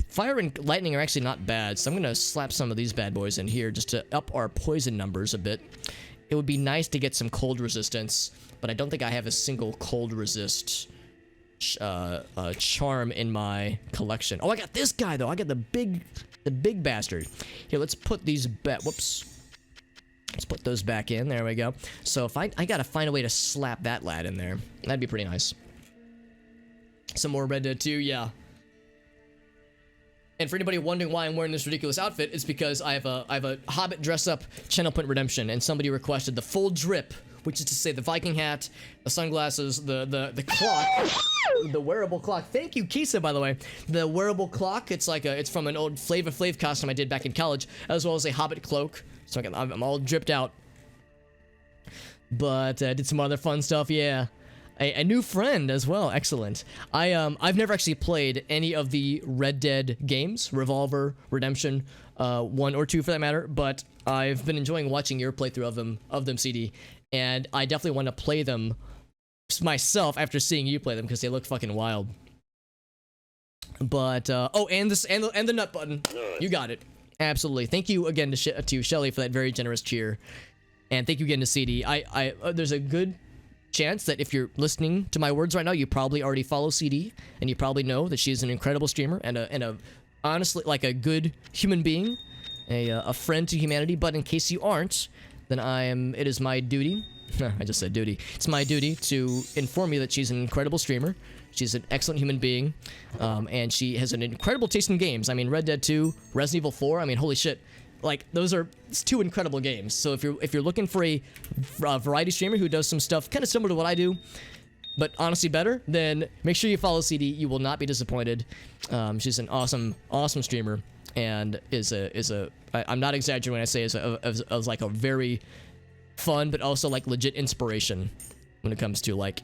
Fire and lightning are actually not bad, so I'm going to slap some of these bad boys in here just to up our poison numbers a bit. It would be nice to get some cold resistance, but I don't think I have a single cold resist charm in my collection. Oh, I got this guy, though. I got the big bastard. Here, let's put these whoops. Let's put those back in. There we go. So if I gotta find a way to slap that lad in there. That'd be pretty nice. Some more Red Dead 2, yeah. And for anybody wondering why I'm wearing this ridiculous outfit, it's because I have a Hobbit dress up channel point redemption, and somebody requested the full drip, which is to say the Viking hat, the sunglasses, the clock, the wearable clock. Thank you, Kisa, by the way. The wearable clock, it's like it's from an old Flavor Flav costume I did back in college, as well as a Hobbit cloak. So I'm all dripped out. But did some other fun stuff, yeah. A new friend as well, excellent. I've never actually played any of the Red Dead games, Revolver, Redemption, 1 or 2 for that matter, but I've been enjoying watching your playthrough of them, CD. And I definitely want to play them myself after seeing you play them because they look fucking wild. But oh, and the nut button, you got it, absolutely. Thank you again to Shelly for that very generous cheer, and thank you again to CD. There's a good chance that if you're listening to my words right now, you probably already follow CD, and you probably know that she's an incredible streamer and a honestly like a good human being, a friend to humanity. But in case you aren't, then it is my duty, I just said duty, it's my duty to inform you that she's an incredible streamer, she's an excellent human being, and she has an incredible taste in games. I mean, Red Dead 2, Resident Evil 4, I mean, holy shit, like, those are 2 incredible games. So if you're looking for a variety streamer who does some stuff kind of similar to what I do, but honestly better, then make sure you follow CD, you will not be disappointed. She's an awesome streamer, and I'm not exaggerating when I say is like a very fun but also like legit inspiration when it comes to like,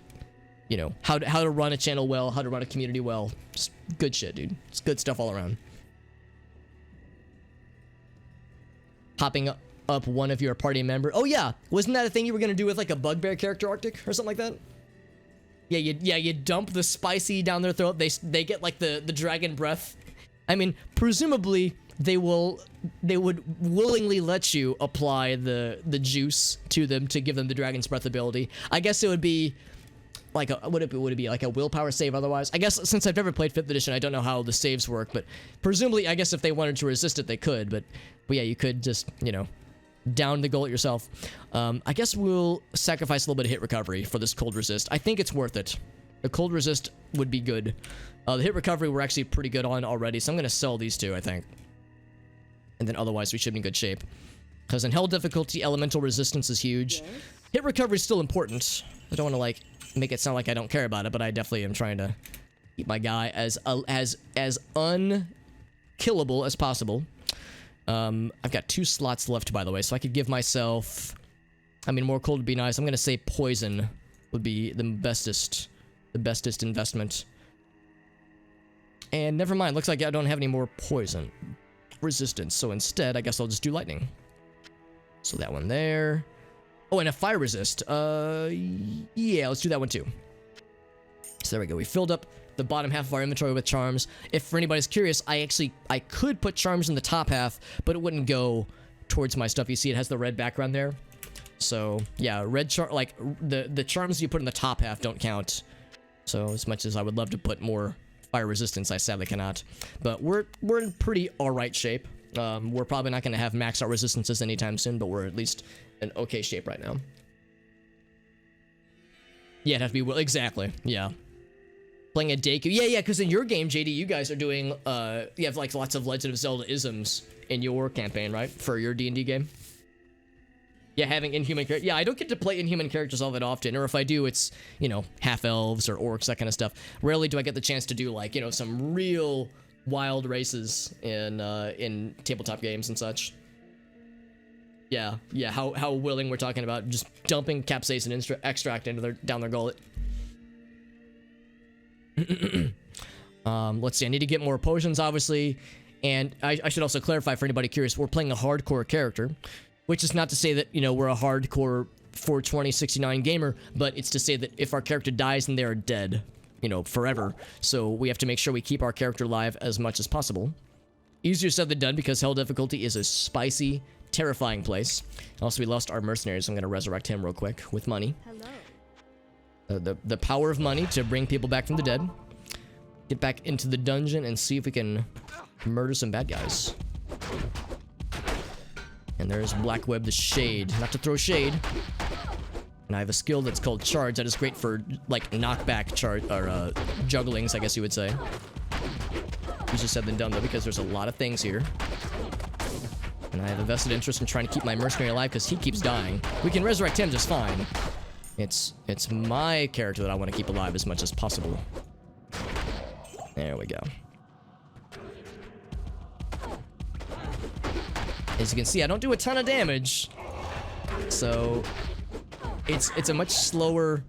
you know, how to run a channel well, how to run a community well. Just good shit, dude. It's good stuff all around. Hopping up one of your party member. Oh yeah, wasn't that a thing you were gonna do with like a bugbear character, Arctic, or something like that? Yeah, you dump the spicy down their throat. They get like the dragon breath. I mean, presumably they would willingly let you apply the juice to them to give them the dragon's breath ability. I guess it would be like would it be like a willpower save otherwise? I guess since I've never played 5th edition, I don't know how the saves work, but presumably I guess if they wanted to resist it, they could. But yeah, you could just, you know, down the gullet yourself. I guess we'll sacrifice a little bit of hit recovery for this cold resist. I think it's worth it. The cold resist would be good. The hit recovery we're actually pretty good on already, so I'm gonna sell these 2, I think. And then otherwise we should be in good shape. Because in Hell difficulty, elemental resistance is huge. Yes. Hit recovery is still important. I don't want to like make it sound like I don't care about it, but I definitely am trying to keep my guy as unkillable as possible. I've got 2 slots left, by the way, so I could give myself, I mean, more cold would be nice. I'm gonna say poison would be the bestest investment. And never mind, looks like I don't have any more poison resistance, so instead I guess I'll just do lightning. So that one there. Oh, and a fire resist. Yeah, let's do that one too. So there we go. We filled up the bottom half of our inventory with charms. If for anybody's curious, I could put charms in the top half, but it wouldn't go towards my stuff. You see it has the red background there. So yeah, like the charms you put in the top half don't count. So as much as I would love to put more fire resistance, I sadly cannot. But we're in pretty alright shape. We're probably not going to have max out resistances anytime soon, but we're at least in okay shape right now. Yeah, it'd have to be exactly. Yeah. Playing a Deku. Yeah, because in your game, JD, you guys are doing you have like lots of Legend of Zelda isms in your campaign, right? For your D&D game. Yeah, having inhuman characters. Yeah, I don't get to play inhuman characters all that often, or if I do, it's, you know, half elves or orcs, that kind of stuff. Rarely do I get the chance to do, like, you know, some real wild races in tabletop games and such. Yeah, how willing we're talking about just dumping capsaicin extract into down their gullet. Let's see, I need to get more potions, obviously, and I should also clarify for anybody curious, we're playing a hardcore character, which is not to say that, you know, we're a hardcore 42069 gamer, but it's to say that if our character dies, then they are dead, you know, forever. So we have to make sure we keep our character alive as much as possible. Easier said than done, because hell difficulty is a spicy, terrifying place. Also, we lost our mercenary, so I'm going to resurrect him real quick with money. Hello. The power of money to bring people back from the dead. Get back into the dungeon and see if we can murder some bad guys. And there's Black Web the Shade. Not to throw shade. And I have a skill that's called Charge that is great for, like, knockback charge, or, jugglings, I guess you would say. Easier said than done, though, because there's a lot of things here. And I have a vested interest in trying to keep my mercenary alive, because he keeps dying. We can resurrect him just fine. It's my character that I want to keep alive as much as possible. There we go. As you can see, I don't do a ton of damage. So it's a much slower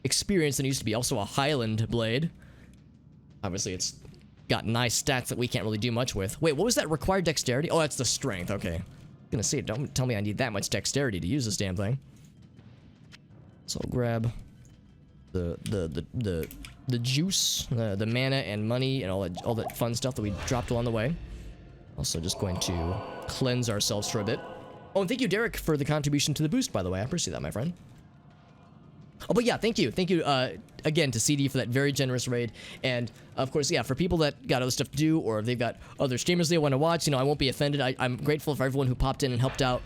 experience than it used to be. Also a Highland blade. Obviously, it's got nice stats that we can't really do much with. Wait, what was that? Required dexterity? Oh, that's the strength. Okay. I'm gonna say, don't tell me I need that much dexterity to use this damn thing. So I'll grab the juice, the mana and money, and all that fun stuff that we dropped along the way. Also just going to cleanse ourselves for a bit. Oh, and thank you, Derek, for the contribution to the boost, by the way. I appreciate that, my friend. Oh, but yeah, thank you. Thank you, again, to CD for that very generous raid. And, of course, yeah, for people that got other stuff to do, or if they've got other streamers they want to watch, you know, I won't be offended. I'm grateful for everyone who popped in and helped out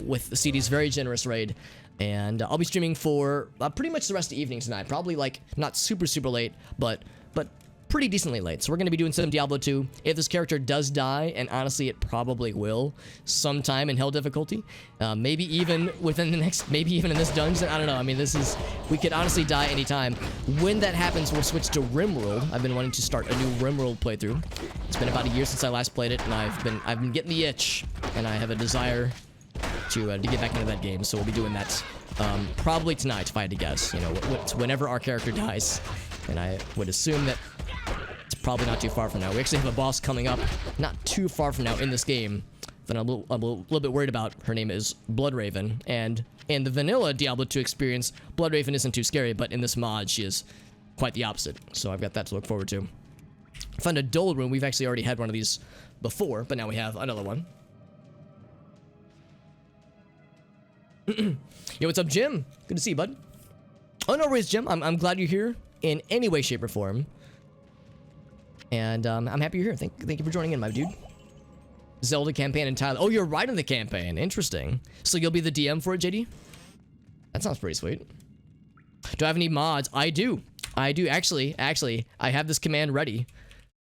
with CD's very generous raid. And I'll be streaming for pretty much the rest of the evening tonight. Probably, like, not super, super late, but pretty decently late. So we're going to be doing some Diablo 2. If this character does die, and honestly it probably will, sometime in hell difficulty, maybe even within the next, maybe even in this dungeon, I don't know. I mean, we could honestly die anytime. When that happens, we'll switch to RimWorld. I've been wanting to start a new RimWorld playthrough. It's been about a year since I last played it, and I've been getting the itch, and I have a desire to get back into that game. So we'll be doing that probably tonight, if I had to guess. You know, whenever our character dies, and I would assume that probably not too far from now. We actually have a boss coming up not too far from now in this game that I'm a little bit worried about. Her name is Bloodraven, and in the vanilla Diablo 2 experience, Bloodraven isn't too scary, but in this mod, she is quite the opposite. So I've got that to look forward to. I found a Dole room. We've actually already had one of these before, but now we have another one. Yo, what's up, Jim? Good to see you, bud. Oh, no worries, Jim. I'm glad you're here in any way, shape, or form. And I'm happy you're here. Thank you for joining in, my dude. Zelda campaign in Thailand. Oh, you're right on the campaign. Interesting. So you'll be the DM for it, JD? That sounds pretty sweet. Do I have any mods? I do. Actually, I have this command ready.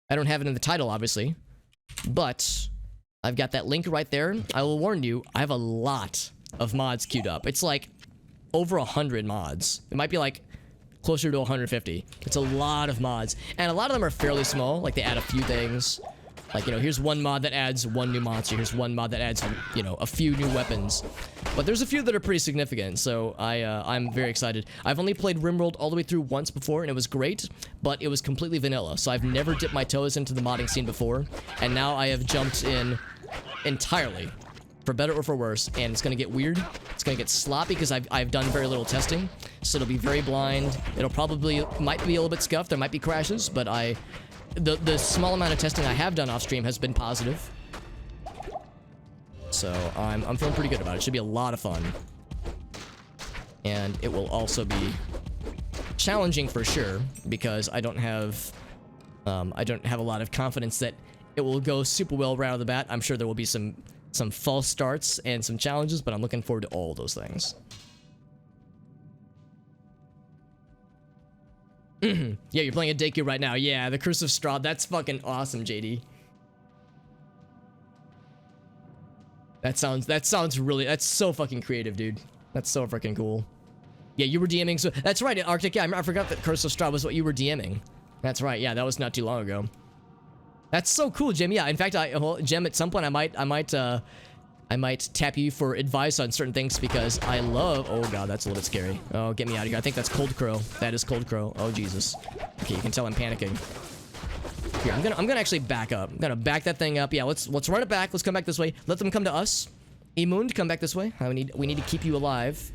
I don't have it in the title, obviously. But I've got that link right there. I will warn you, I have a lot of mods queued up. It's like over 100 mods. It might be like closer to 150. It's a lot of mods, and a lot of them are fairly small. Like, they add a few things. Like, you know, here's one mod that adds one new monster. Here's one mod that adds, you know, a few new weapons. But there's a few that are pretty significant, so I'm very excited. I've only played RimWorld all the way through once before, and it was great, but it was completely vanilla. So I've never dipped my toes into the modding scene before, and now I have jumped in entirely, for better or for worse, and it's gonna get weird. It's gonna get sloppy because I've done very little testing, so it'll be very blind. It'll probably might be a little bit scuffed. There might be crashes, but the small amount of testing I have done off stream has been positive. So I'm feeling pretty good about it. It should be a lot of fun, and it will also be challenging for sure because I don't have a lot of confidence that it will go super well right out of the bat. I'm sure there will be some false starts and some challenges, but I'm looking forward to all those things. Yeah, you're playing a Deku right now. Yeah, the Curse of Strahd. That's fucking awesome, JD. That sounds really, that's so fucking creative, dude. That's so freaking cool. Yeah, you were DMing, so that's right, Arctic. Yeah, I forgot that Curse of Strahd was what you were DMing. That's right. Yeah, that was not too long ago. That's so cool, Jim. Yeah, in fact, Jim, at some point I might tap you for advice on certain things because I love. Oh god, that's a little bit scary. Oh, get me out of here. I think that's Cold Crow. That is Cold Crow. Oh Jesus. Okay, you can tell I'm panicking. Here, I'm gonna actually back up. I'm gonna back that thing up. Yeah, let's run it back. Let's come back this way. Let them come to us. Emund, come back this way. We need to keep you alive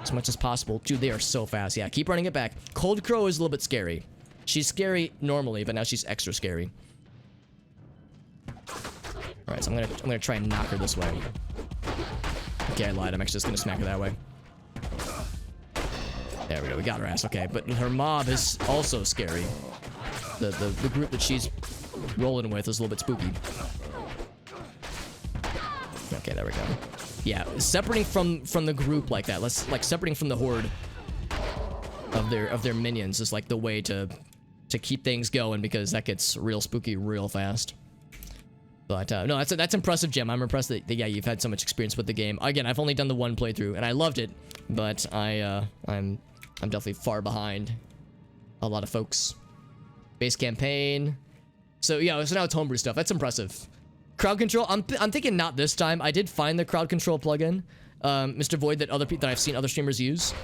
as much as possible. Dude, they are so fast. Yeah, keep running it back. Cold Crow is a little bit scary. She's scary normally, but now she's extra scary. Alright, so I'm gonna try and knock her this way. Okay, I lied. I'm actually just gonna smack her that way. There we go. We got her ass. Okay, but her mob is also scary. The group that she's rolling with is a little bit spooky. Okay, there we go. Yeah, separating from the group like that. Like separating from the horde of their minions is like the way to keep things going, because that gets real spooky real fast. But no, that's impressive, Jim. I'm impressed that yeah, you've had so much experience with the game. Again, I've only done the one playthrough and I loved it, but I'm definitely far behind a lot of folks. Base campaign. So yeah, so now it's homebrew stuff. That's impressive. Crowd control. I'm thinking not this time. I did find the crowd control plugin, Mr. Void, that I've seen other streamers use.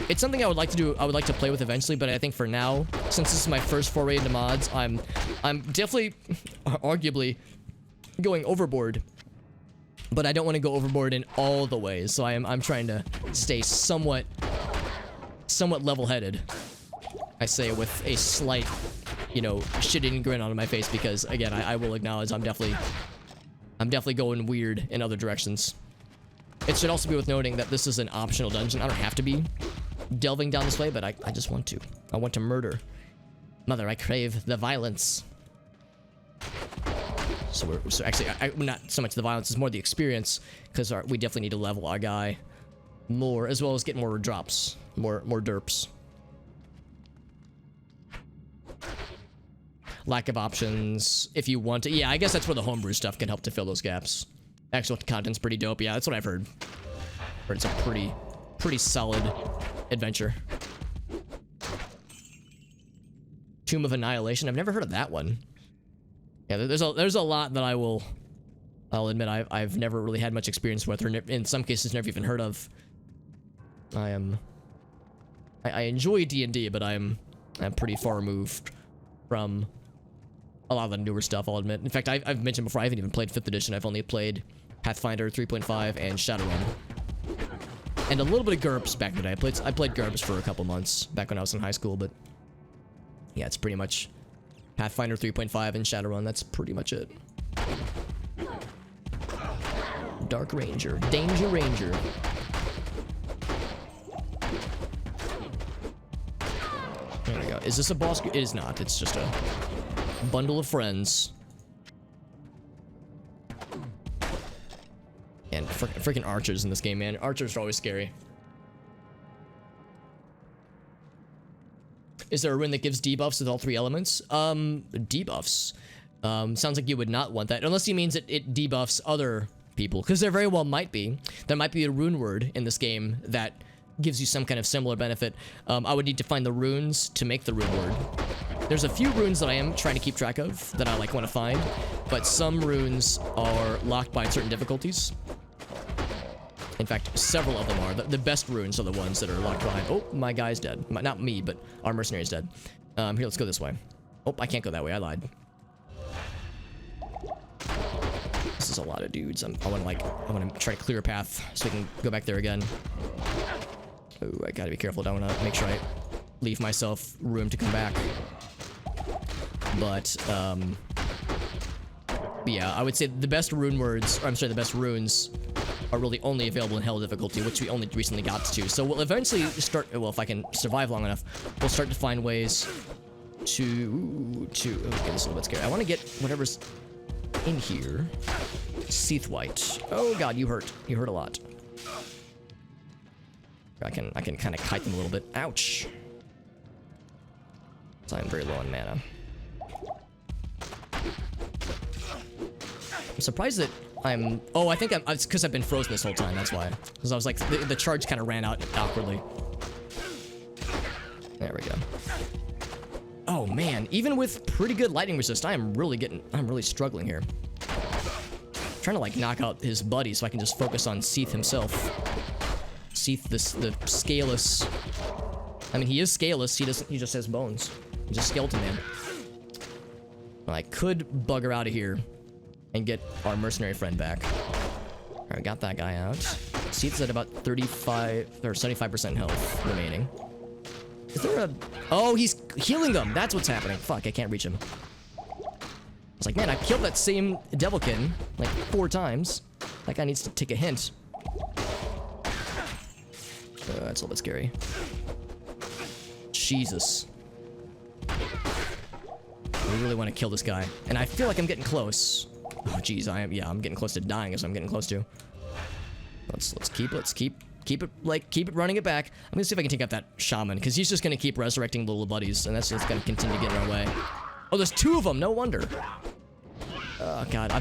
It's something I would like to do. I would like to play with eventually, but I think for now, since this is my first foray into mods, I'm definitely, arguably, going overboard. But I don't want to go overboard in all the ways, so I'm trying to stay somewhat level-headed. I say with a slight, you know, shit-eating grin on my face, because again, I will acknowledge I'm definitely going weird in other directions. It should also be worth noting that this is an optional dungeon. I don't have to be delving down this way, but I just want to. I want to murder. Mother, I crave the violence. So actually, not so much the violence, it's more the experience, because we definitely need to level our guy more, as well as get more drops, more derps. Lack of options, if you want to. Yeah, I guess that's where the homebrew stuff can help to fill those gaps. Actual content's pretty dope. Yeah, that's what I've heard. It's a pretty solid adventure. Tomb of Annihilation. I've never heard of that one. Yeah, there's a lot that I'll admit I've never really had much experience with, or in some cases never even heard of. I enjoy D&D, but I'm pretty far removed from a lot of the newer stuff, I'll admit. In fact, I've mentioned before, I haven't even played 5th edition. I've only played Pathfinder 3.5 and Shadowrun. And a little bit of GURPS back in the day. I played GURPS for a couple months back when I was in high school, but yeah, it's pretty much Pathfinder 3.5 and Shadowrun. That's pretty much it. Dark Ranger. Danger Ranger. There we go. Is this a boss? It is not. It's just a bundle of friends. And freaking archers in this game, man. Archers are always scary. Is there a rune that gives debuffs with all 3 elements? Debuffs. Sounds like you would not want that, unless he means it debuffs other people, because there very well might be. There might be a rune word in this game that gives you some kind of similar benefit. I would need to find the runes to make the rune word. There's a few runes that I am trying to keep track of that I want to find, but some runes are locked by certain difficulties. In fact, several of them are. The best runes are the ones that are locked behind. Oh, my guy's dead. Not me, but our mercenary's dead. Here, let's go this way. Oh, I can't go that way. I lied. This is a lot of dudes. I want to try to clear a path so we can go back there again. Oh, I gotta be careful. I don't want to make sure I leave myself room to come back. But, yeah, I would say the best rune words, or I'm sorry, the best runes are really only available in Hell difficulty, which we only recently got to. So we'll eventually start, well, if I can survive long enough, we'll start to find ways to okay, this is a little bit scary. I want to get whatever's in here. Seathwhite. Oh god, you hurt. You hurt a lot. I can kind of kite them a little bit. Ouch. So I'm very low on mana. I'm surprised that I'm... Oh, I think it's because I've been frozen this whole time, that's why. Because I was like, the charge kind of ran out awkwardly. There we go. Oh man, even with pretty good lightning resist, I'm really struggling here. I'm trying to like knock out his buddy so I can just focus on Seath himself. Seath, the scaleless... I mean, he is scaleless, he just has bones. He's a skeleton man. Well, I could bugger out of here and get our mercenary friend back. Alright, got that guy out. Seath's at about 35 or 75% health remaining. Is there a... Oh, he's healing them. That's what's happening. Fuck, I can't reach him. I was like, man, I killed that same Devilkin like 4 times. That guy needs to take a hint. That's a little bit scary. Jesus. I really want to kill this guy. And I feel like I'm getting close. Oh, jeez, I'm getting close to dying as I'm getting close to. Let's keep it running it back. I'm gonna see if I can take out that shaman, because he's just gonna keep resurrecting little buddies, and that's just gonna continue to get in our way. Oh, there's 2 of them, no wonder. Oh god,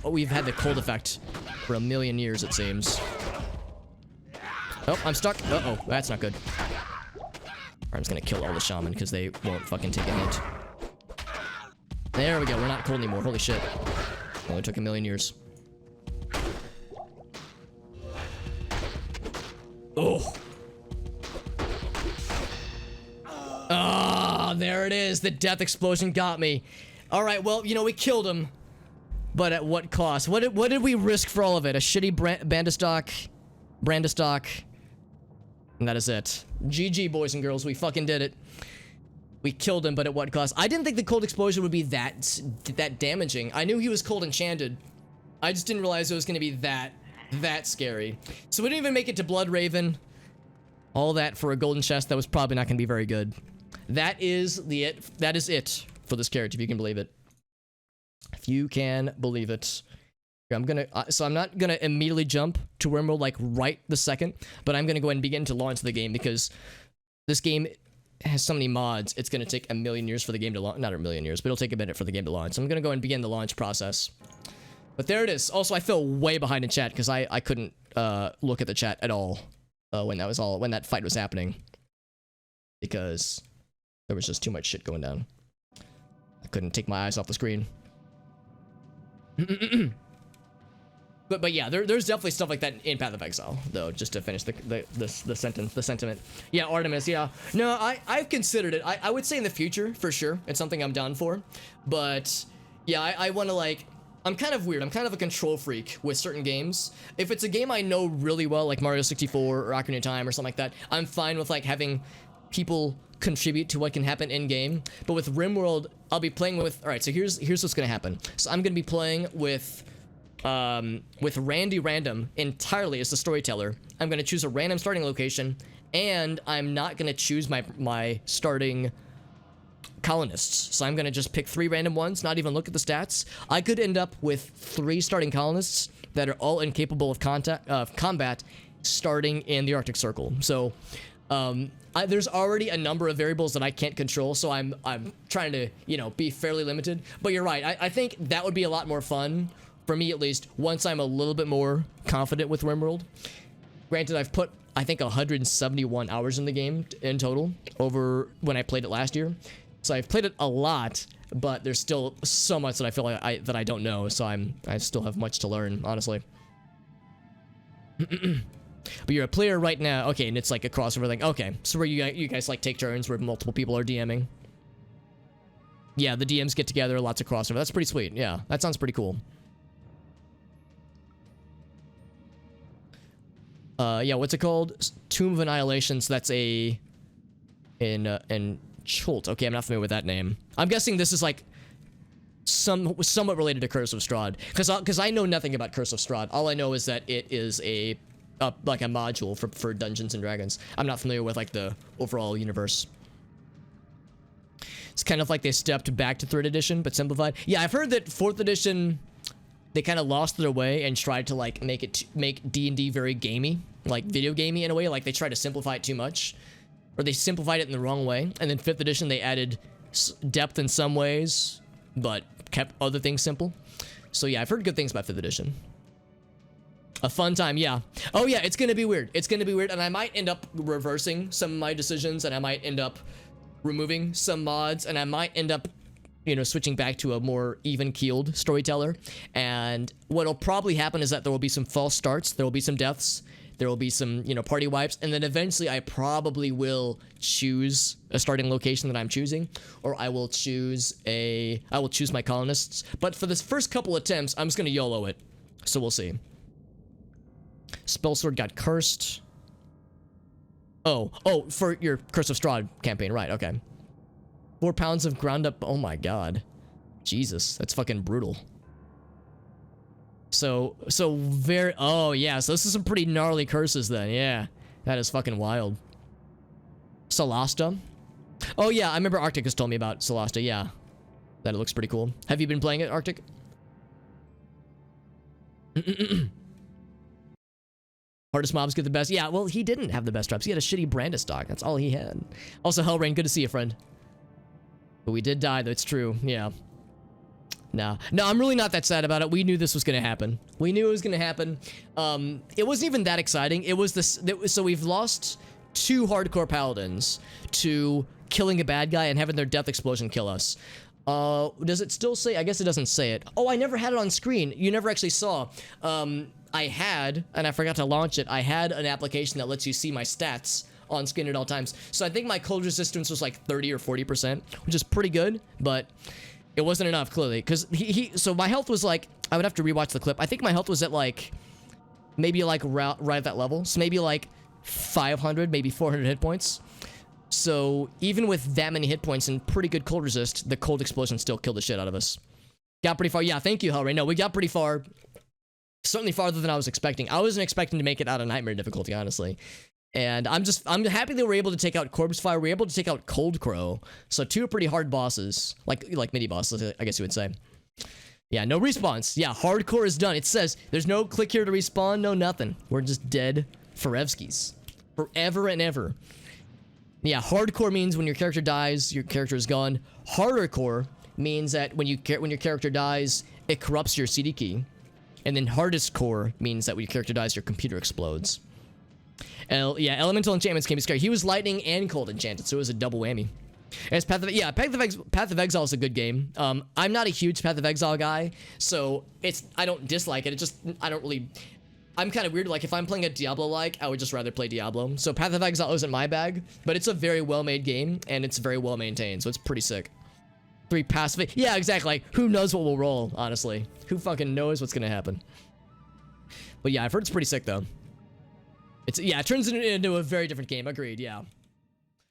we've had the cold effect for a million years, it seems. Oh, I'm stuck. Uh-oh, that's not good. I'm just gonna kill all the shaman, because they won't fucking take a hint. There we go, we're not cold anymore, holy shit. Only took a million years. Oh. Ah, there it is. The death explosion got me. All right, well, you know, we killed him. But at what cost? What did we risk for all of it? A shitty Brandistock. And that is it. GG, boys and girls. We fucking did it. We killed him, but at what cost? I didn't think the cold explosion would be that damaging. I knew he was cold enchanted. I just didn't realize it was going to be that scary. So we didn't even make it to Blood Raven. All that for a golden chest that was probably not going to be very good. That is it for this character, if you can believe it. If you can believe it. So I'm not gonna immediately jump to Wormworld like right the second, but I'm gonna go ahead and begin to launch the game, because this game has so many mods, it's gonna take a million years for the game to launch. Not a million years, but it'll take a minute for the game to launch. So I'm gonna go and begin the launch process. But there it is. Also, I fell way behind in chat because I couldn't look at the chat at all when that fight was happening, because there was just too much shit going down. I couldn't take my eyes off the screen. But yeah, there's definitely stuff like that in Path of Exile, though. Just to finish the sentiment. Yeah, Artemis. Yeah, no, I've considered it. I would say in the future for sure. It's something I'm down for. But yeah, I want to like. I'm kind of weird. I'm kind of a control freak with certain games. If it's a game I know really well, like Mario 64 or Ocarina of Time or something like that, I'm fine with like having people contribute to what can happen in game. But with RimWorld, I'll be playing with. All right, so here's what's gonna happen. So I'm gonna be playing with Randy Random entirely as the storyteller. I'm gonna choose a random starting location, and I'm not gonna choose my starting colonists. So I'm gonna just pick 3 random ones, not even look at the stats. I could end up with 3 starting colonists that are all incapable of combat starting in the Arctic Circle. So there's already a number of variables that I can't control, so I'm trying to, you know, be fairly limited. But you're right, I think that would be a lot more fun, for me at least, once I'm a little bit more confident with RimWorld. Granted, I've put, I think, 171 hours in the game in total over when I played it last year. So I've played it a lot, but there's still so much that I feel like I don't know, so I still have much to learn, honestly. But you're a player right now. Okay, and it's like a crossover thing. Okay, so where you guys like take turns where multiple people are DMing. Yeah, the DMs get together, lots of crossover. That's pretty sweet. Yeah, that sounds pretty cool. Yeah, what's it called? Tomb of Annihilation. So that's in Chult. Okay, I'm not familiar with that name. I'm guessing this is like somewhat related to Curse of Strahd, because I know nothing about Curse of Strahd. All I know is that it is like a module for Dungeons and Dragons. I'm not familiar with like the overall universe. It's kind of like they stepped back to 3rd edition but simplified. Yeah, I've heard that 4th edition, they kind of lost their way and tried to like make D&D very gamey, like video gamey in a way. Like they tried to simplify it too much, or they simplified it in the wrong way. And then 5th edition, they added depth in some ways, but kept other things simple. So yeah, I've heard good things about 5th edition. A fun time, yeah. Oh yeah, it's gonna be weird. It's gonna be weird, and I might end up reversing some of my decisions, and I might end up removing some mods, and I might end up, you know, switching back to a more even-keeled storyteller. And what'll probably happen is that there will be some false starts, there will be some deaths, there will be some, you know, party wipes, and then eventually I probably will choose a starting location that I'm choosing, or I will choose my colonists. But for this first couple attempts, I'm just gonna YOLO it. So we'll see. Spellsword got cursed. Oh, for your Curse of Strahd campaign, right, okay. 4 pounds of ground up, oh my god. Jesus, that's fucking brutal. So very, oh yeah, so this is some pretty gnarly curses then, yeah. That is fucking wild. Solasta. Oh yeah, I remember Arctic has told me about Solasta, yeah. That it looks pretty cool. Have you been playing it, Arctic? Hardest mobs get the best. Yeah, well, he didn't have the best reps. He had a shitty Brandis stock. That's all he had. Also, Hellrain, good to see you, friend. But we did die, though. It's true. Yeah. No, I'm really not that sad about it. We knew this was going to happen. We knew it was going to happen. It wasn't even that exciting. It was this. So we've lost 2 hardcore paladins to killing a bad guy and having their death explosion kill us. Does it still say? I guess it doesn't say it. Oh, I never had it on screen. You never actually saw. I had, and I forgot to launch it, I had an application that lets you see my stats on screen at all times. So I think my cold resistance was like 30 or 40%, which is pretty good, but it wasn't enough, clearly. Because so my health was like, I would have to rewatch the clip. I think my health was at like, maybe like right at that level. So maybe like 500, maybe 400 hit points. So even with that many hit points and pretty good cold resist, the cold explosion still killed the shit out of us. Got pretty far. Yeah, thank you, Hellray. No, we got pretty far. Certainly farther than I was expecting. I wasn't expecting to make it out of Nightmare difficulty, honestly. And I'm happy they were able to take out Corpse Fire. We were able to take out Cold Crow. So 2 pretty hard bosses. Like mini bosses, I guess you would say. Yeah, no respawns. Yeah, hardcore is done. It says there's no click here to respawn, no nothing. We're just dead forevskis. Forever and ever. Yeah, hardcore means when your character dies, your character is gone. Hardercore means that when your character dies, it corrupts your CD key. And then hardest core means that when your character dies, your computer explodes. Yeah, elemental enchantments can be scary. He was lightning and cold enchanted, so it was a double whammy. And it's Path of Exile is a good game. I'm not a huge Path of Exile guy, so I don't dislike it. I'm kind of weird. Like if I'm playing a Diablo-like, I would just rather play Diablo. So Path of Exile isn't my bag, but it's a very well-made game and it's very well maintained, so it's pretty sick. 3 passive. Yeah, exactly. Like, who knows what will roll, honestly? Who fucking knows what's gonna happen? But yeah, I've heard it's pretty sick though. It turns into a very different game. Agreed, yeah.